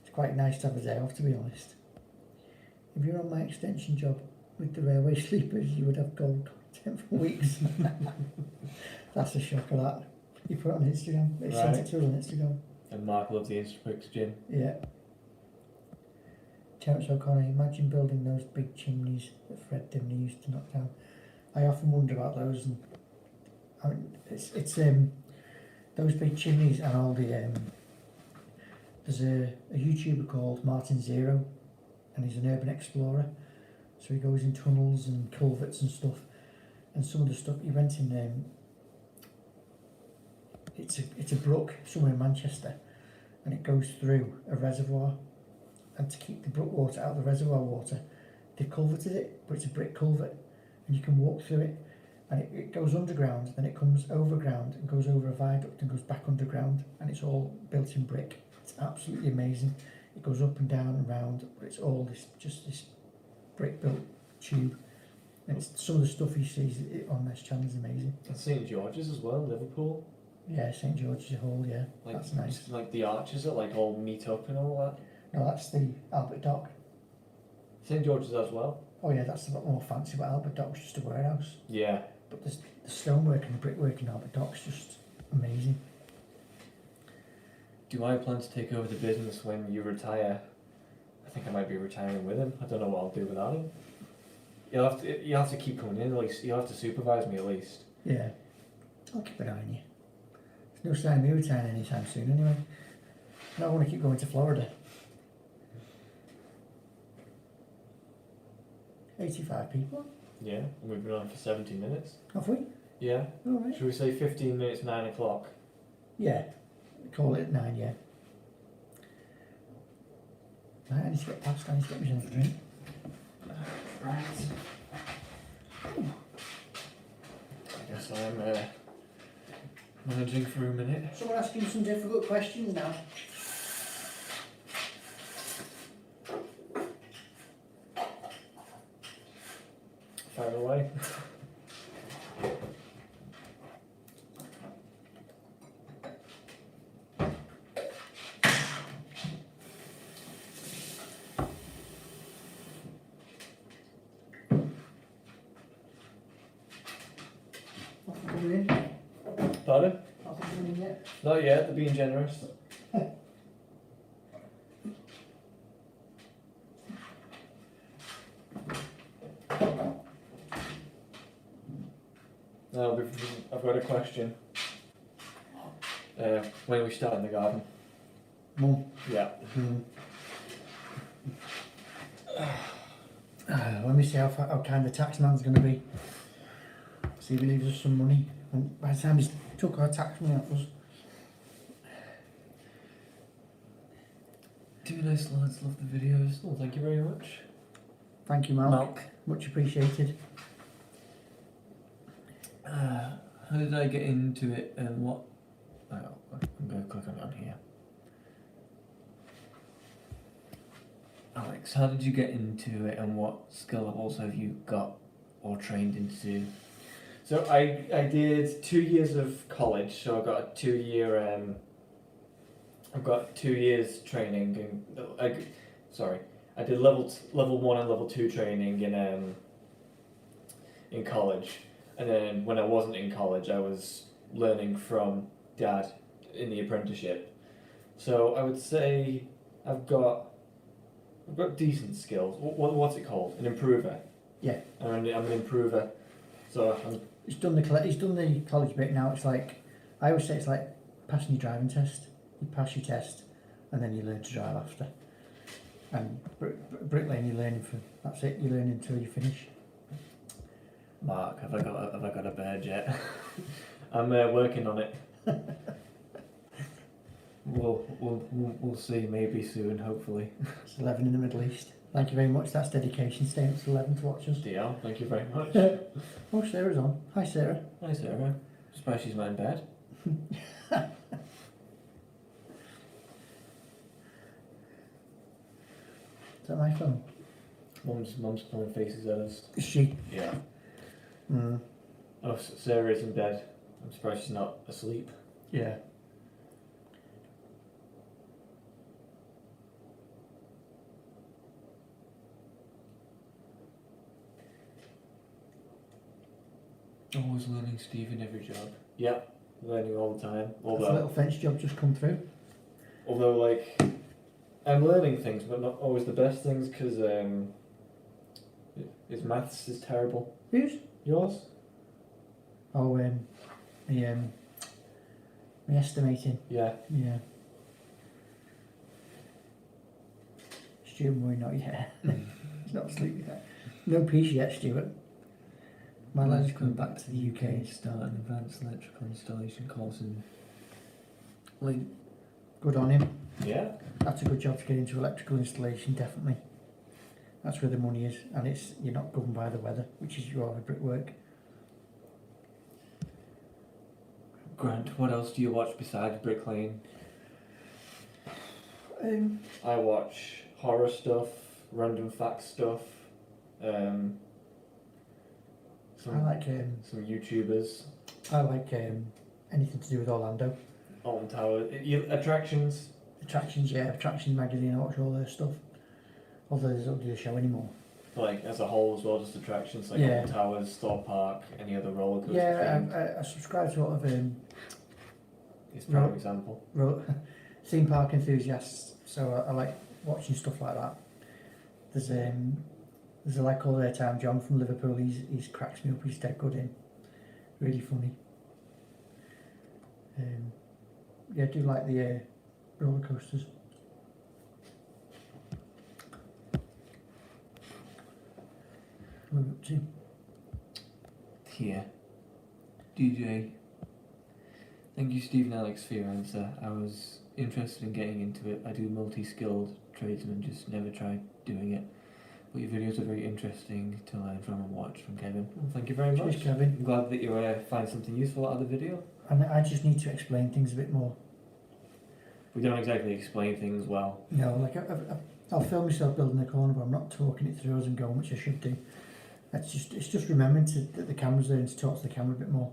It's quite nice to have a day off, to be honest. If you're on my extension job with the railway sleepers, you would have gold content for weeks. That's a shocker, that. You put it on Instagram. They sent it to us on Instagram. And Mark loves the Instabricks gym. Yeah. Terence O'Connor, imagine building those big chimneys that Fred Dimney used to knock down. I often wonder about those, and I mean, it's those big chimneys and all the there's a YouTuber called Martin Zero, and he's an urban explorer, so he goes in tunnels and culverts and stuff, and some of the stuff he went in it's a brook somewhere in Manchester, and it goes through a reservoir, and to keep the brook water out of the reservoir water, they've culverted it, but it's a brick culvert, and you can walk through it, and it goes underground, then it comes overground and goes over a viaduct and goes back underground, and it's all built in brick. It's absolutely amazing. It goes up and down and round, but it's all this brick built tube, and it's some of the stuff he sees on this channel is amazing. And St George's as well, Liverpool. Yeah, St George's Hall, yeah, like, that's nice. Like the arches that like all meet up and all that. No, that's the Albert Dock. St George's as well. Oh yeah, that's a lot more fancy, but Albert Dock's just a warehouse. Yeah. But the stonework and the brickwork in Albert Dock's just amazing. Do I plan to take over the business when you retire? I think I might be retiring with him. I don't know what I'll do without him. You have to keep coming in at least. You'll have to supervise me at least. Yeah. I'll keep an eye on you. There's no sign of me retiring anytime soon anyway. I don't want to keep going to Florida. 85 people. Yeah, and we've been on for 70 minutes. Have we? Yeah. Alright. Should we say 15 minutes, 9 o'clock? Yeah. Call it 9, yeah. Right, I need to get past, I need to get myself a drink. Right. I guess I'm managing for a minute. Someone asking some difficult questions now. Fire away. Nothing coming in? Pardon? Nothing coming in yet? Not yet, they're being generous. No, I've got a question. When are we starting the garden? Mum. Yeah. Let me see how kind the tax man's going to be. See if he leaves us some money. And by the time he's took our tax money off us. Two nice lads, love the videos. Oh, thank you very much. Thank you, Mark. Much appreciated. How did I get into it and what? Oh, I'm going to click on it on here. Alex, how did you get into it and what skill levels have you got or trained into? So I did 2 years of college, so I got a 2 year I've got 2 years training and I did level 1 and level 2 training in college, and then when I wasn't in college I was learning from Dad in the apprenticeship. So I would say I've got decent skills. What's it called? An improver. Yeah. I'm an improver. So He's done the college bit now. It's like, I always say it's like passing your driving test. You pass your test and then you learn to drive after. And bricklaying, you're learning from, that's it, you learn until you finish. Mark, have I got a bird yet? I'm working on it. We'll see, maybe soon, hopefully. It's 11 in the Middle East. Thank you very much. That's dedication. Staying up to 11 to watch us. DL, thank you very much. Oh, Sarah's on. Hi, Sarah. Hi, Sarah. Surprised she's not in bed. Is that my phone? Mum's pulling faces at us. Is she? Yeah. Mm. Oh, Sarah's in bed. I'm surprised she's not asleep. Yeah. Always learning, Steve, in every job. Yeah, learning all the time. That's a little fence job just come through. Although, like, I'm learning things, but not always the best things, because his maths is terrible. Whose? Yours? Oh, the estimating. Yeah. Yeah. Stuart Murray, not yet. He's not asleep yet. No peace yet, Stuart. My lad's coming back to the UK. Start an advanced electrical installation course in Link. Good on him. Yeah. That's a good job to get into electrical installation, definitely. That's where the money is, and you're not governed by the weather, which is your brickwork. Grant, what else do you watch besides bricklaying? I watch horror stuff, random fact stuff, I like some YouTubers. I like anything to do with Orlando. Alton Tower. Attractions. Attractions, yeah. Attractions magazine, I watch all their stuff. Although they don't do the show anymore. Like, as a whole as well, just attractions like Yeah. Alton Towers, Thor Park, any other roller coaster Yeah, thing. I subscribe to a lot of It's a prime example. theme park enthusiasts, so I like watching stuff like that. There's a lad called Airtime John from Liverpool. He's cracks me up. He's dead good in. Really funny. Yeah, I do like the roller coasters. What are we up to? Here. DJ. Thank you, Steve and Alex, for your answer. I was interested in getting into it. I do multi-skilled tradesman, just never tried doing it. But your videos are very interesting to learn from and watch from Kevin. Well, thank you very much. Cheers, Kevin. I'm glad that you find something useful out of the video. And I just need to explain things a bit more. We don't exactly explain things well. No, like I'll film myself building a corner, but I'm not talking it through as I'm going, which I should do. It's just remembering that the camera's there and to talk to the camera a bit more.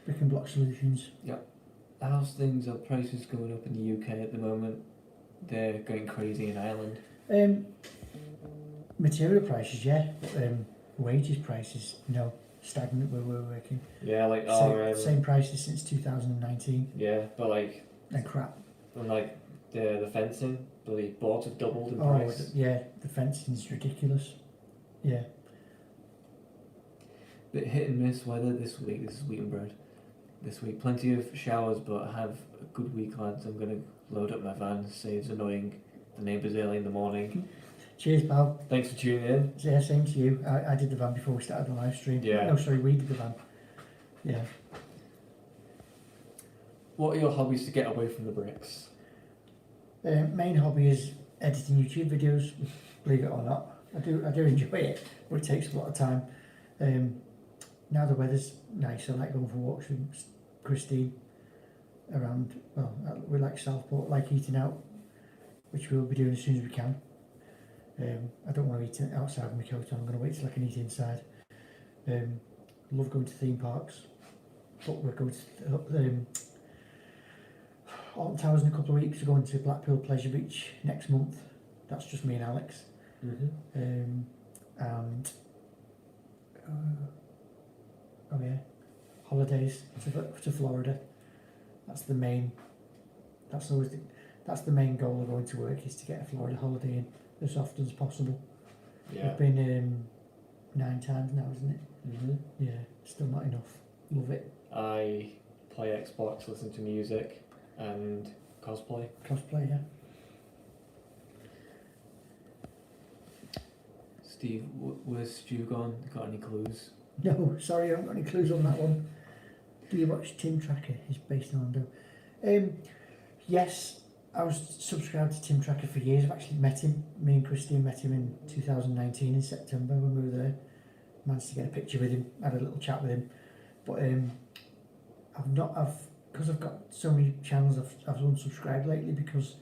Brick and block solutions. How's things? Are prices going up in the UK at the moment? They're going crazy in Ireland. Material prices, yeah, but wages prices, no, stagnant where we're working. Yeah, like same prices since 2019. Yeah, but like. And crap. And like the fencing, the boards have doubled in price. Yeah, the fencing's ridiculous. Yeah. Bit hit and miss weather this week. This is wheat and bread. This week, plenty of showers, but have a good week, lads. I'm gonna load up my van. Say it's annoying the neighbours early in the morning. Cheers, pal. Thanks for tuning in. Yeah, same to you. I did the van before we started the live stream. Yeah. No, sorry, we did the van. Yeah. What are your hobbies to get away from the bricks? Main hobby is editing YouTube videos. Believe it or not, I do enjoy it, but it takes a lot of time. Now the weather's nice. I like going for walks with Christine around. Well, we like Southport, like eating out, which we'll be doing as soon as we can. I don't want to eat outside with my coat on. I'm going to wait till I can eat inside. Love going to theme parks, but we're going to Alton Towers in a couple of weeks. We're going to Blackpool Pleasure Beach next month. That's just me and Alex. And oh yeah, holidays to Florida. That's the main. That's always that's the main goal of going to work, is to get a Florida holiday in as often as possible. Yeah. I've been 9 times now, isn't it? Yeah, still not enough. Love it. I play Xbox, listen to music, and cosplay. Cosplay, yeah. Steve, where's Stu gone? Got any clues? No, sorry, I haven't got any clues on that one. Do you watch Tim Tracker? He's based in Orlando. Yes, I was subscribed to Tim Tracker for years. I've actually met him. Me and Christine met him in 2019 in September when we were there. Managed to get a picture with him, had a little chat with him. But because I've got so many channels, I've unsubscribed lately because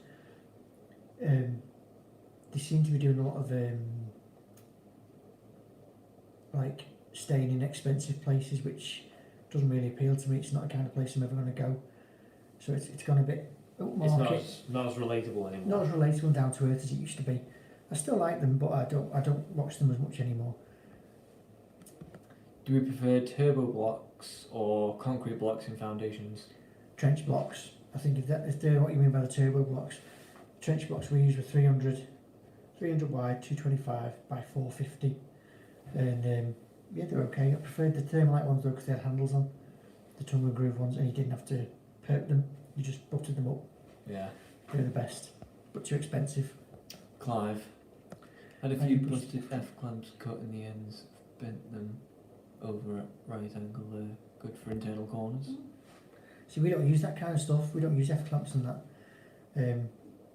they seem to be doing a lot of like staying in expensive places, which doesn't really appeal to me. It's not the kind of place I'm ever going to go. So it's gone a bit upmarket. It's not as relatable anymore. Not as relatable and down to earth as it used to be. I still like them, but I don't watch them as much anymore. Do we prefer turbo blocks or concrete blocks in foundations? Trench blocks. I think if they're what you mean by the turbo blocks. Trench blocks we use were 300 wide, 225 by 450, and yeah, they're okay. I preferred the Thermalite ones though because they had handles on, the tongue and groove ones, and you didn't have to perk them. You just buttered them up. Yeah. They're the best, but too expensive. Clive. Had a few busted F-clamps cut in the ends, bent them over at right angle there. Good for internal corners. See, we don't use that kind of stuff. We don't use F-clamps and that.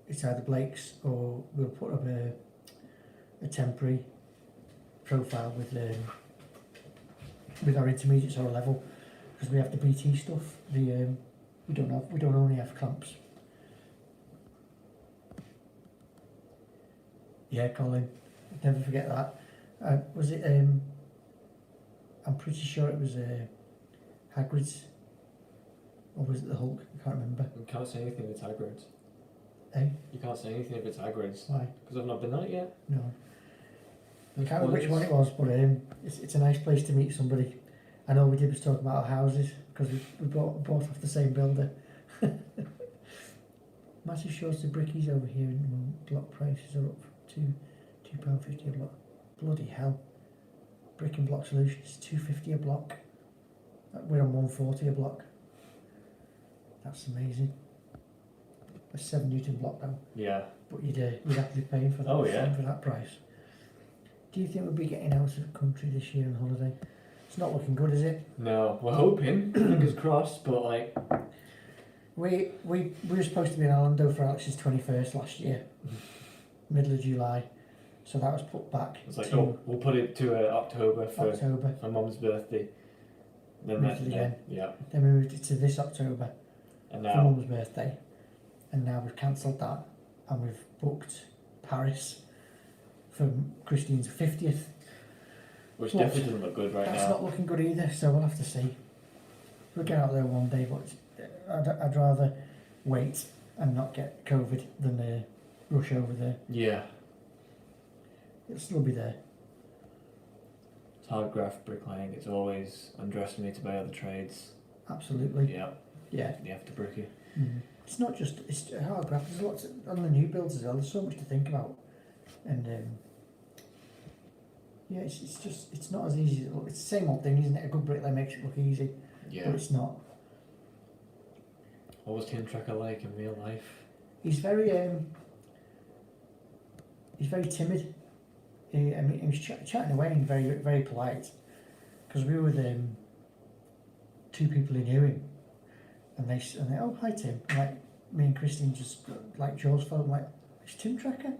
It's either Blake's or we'll put up a temporary profile with our intermediates or a level, because we have the BT stuff. We don't own any F-clamps. Yeah, Colin, never forget that. Was it? I'm pretty sure it was Hagrid's, or was it the Hulk? I can't remember. You can't say anything if it's Hagrid's. Eh? You can't say anything if it's Hagrid's. Why? Because I've not been on it yet. No. I can't remember which one it was, but it's a nice place to meet somebody. I know we did was talk about our houses because we bought off the same builder. Massive shortage of brickies over here, and block prices are up £2.50 a block. Bloody hell. Brick and Block Solutions, £2.50 a block. We're on £1.40 a block. That's amazing. A 7 Newton block though. Yeah. But you'd have to be paying for that, Oh, yeah. for that price. Do you think we'll be getting out of the country this year on holiday? It's not looking good, is it? No, we're hoping. Fingers crossed, but like... We were supposed to be in Orlando for Alex's 21st last year. Middle of July. So that was put back. It's like, to oh, we'll put it to October for Mum's birthday. Then moved it again. Yeah. Then we moved it to this October And for now... Mum's birthday. And now we've cancelled that and we've booked Paris for Christine's 50th. Which definitely doesn't look good right That's now. not looking good either, so we'll have to see. We'll get out there one day, but I'd rather wait and not get COVID than rush over there. Yeah. It'll still be there. It's hard graft bricklaying. It's always underestimated by other trades. Absolutely. Yeah. Yeah. You have to brick it. Mm. It's not just it's hard graft. There's lots on the new builds as well. There's so much to think about, and yeah, it's not as easy as it looks. It's the same old thing, isn't it? A good bricklayer makes it look easy, Yeah. but it's not. What was Tim Tracker like in real life? He's very timid. I mean, he was chatting away and very, very polite. Because we were with two people who knew him, and they oh hi Tim, and like me and Christine just like jaws fell. I'm like, it's Tim Tracker,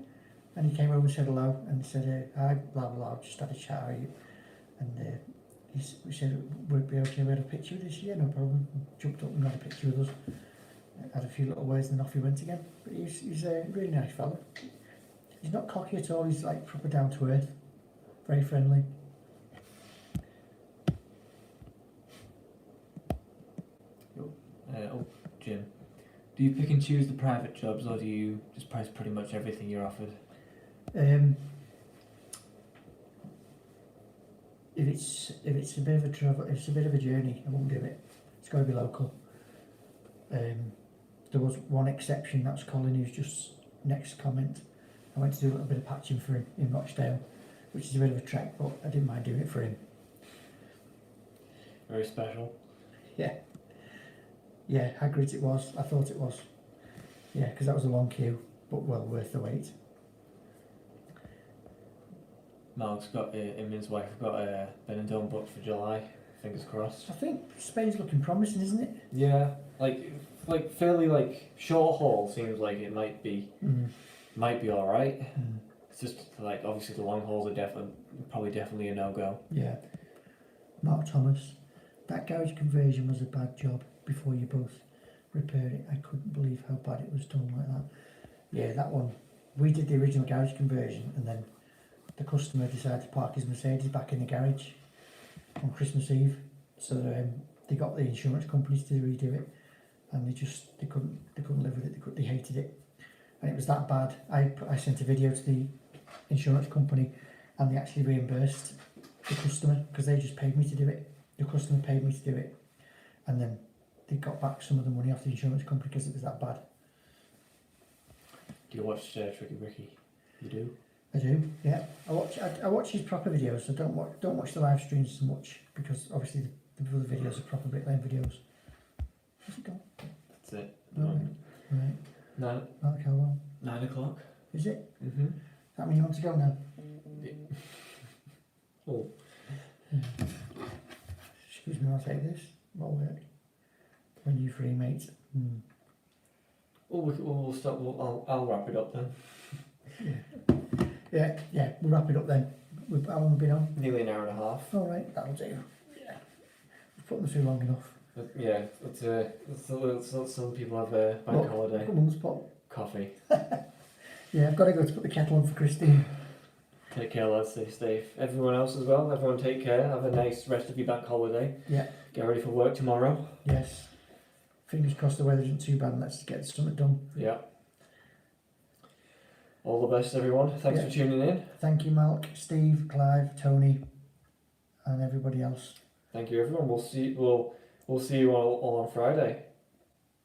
and he came over and said hello and said hi, blah blah blah. Just had a chat, how are you? And we said would it be okay we had a picture with this? Yeah, no problem. Jumped up and got a picture with us. Had a few little words and off he went again. But he's a really nice fella. He's not cocky at all, he's like proper down to earth. Very friendly. Jim, do you pick and choose the private jobs or do you just price pretty much everything you're offered? If it's a bit of a travel, if it's a bit of a journey, I won't do it. It's got to be local. There was one exception, that's Colin, who's just next comment. I went to do a little bit of patching for him in Rochdale, which is a bit of a trek, but I didn't mind doing it for him. Very special. Yeah. Yeah, Hagrid's it was. I thought it was. Yeah, because that was a long queue, but well worth the wait. Mark's got, him and his wife have got a Benidorm booked for July. Fingers crossed. I think Spain's looking promising, isn't it? Yeah, like fairly like short haul seems like it might be all right. It's just like obviously the long hauls are definitely a no-go. Yeah. Mark Thomas, that garage conversion was a bad job before you both repaired it. I couldn't believe how bad it was done like that. Yeah, that one. We did the original garage conversion and then the customer decided to park his Mercedes back in the garage on Christmas Eve. So they got the insurance companies to redo it and they couldn't live with it. They hated it. And it was that bad. I sent a video to the insurance company and they actually reimbursed the customer because they just paid me to do it. The customer paid me to do it and then they got back some of the money off the insurance company because it was that bad. Do you watch Tricky Ricky? You do? I do, yeah. I watch his proper videos. I don't watch the live streams so much because obviously the other videos are proper bricklaying videos. Where's it gone? That's it. Right. Nine. Mark, how long? 9 o'clock. Is it? Mm-hmm. That mean you want to go now? Yeah. Oh. Excuse me, I'll take this. What work? When you free, mate. Oh, we'll stop. I'll wrap it up then. Yeah. We'll wrap it up then. How long have we been on? Nearly an hour and a half. All right, that'll do. Yeah, we've put them through long enough. But yeah, it's some people have a bank holiday. Come on, spot. Coffee. Yeah, I've got to go to put the kettle on for Christine. Take care, lads. Stay safe. Everyone else as well. Everyone take care. Have a nice rest of your bank holiday. Yeah. Get ready for work tomorrow. Yes. Fingers crossed the weather isn't too bad and let's get something done. Yeah. All the best, everyone. Thanks for tuning in. Thank you, Malk, Steve, Clive, Tony, and everybody else. Thank you, everyone. We'll see you all on Friday.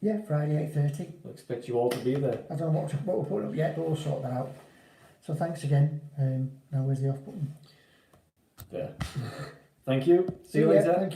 Yeah, Friday 8:30. We'll expect you all to be there. I don't know what we're putting up yet, but we'll sort that out. So thanks again. Now where's the off button? There. Thank you. See you ya. later. Thank you.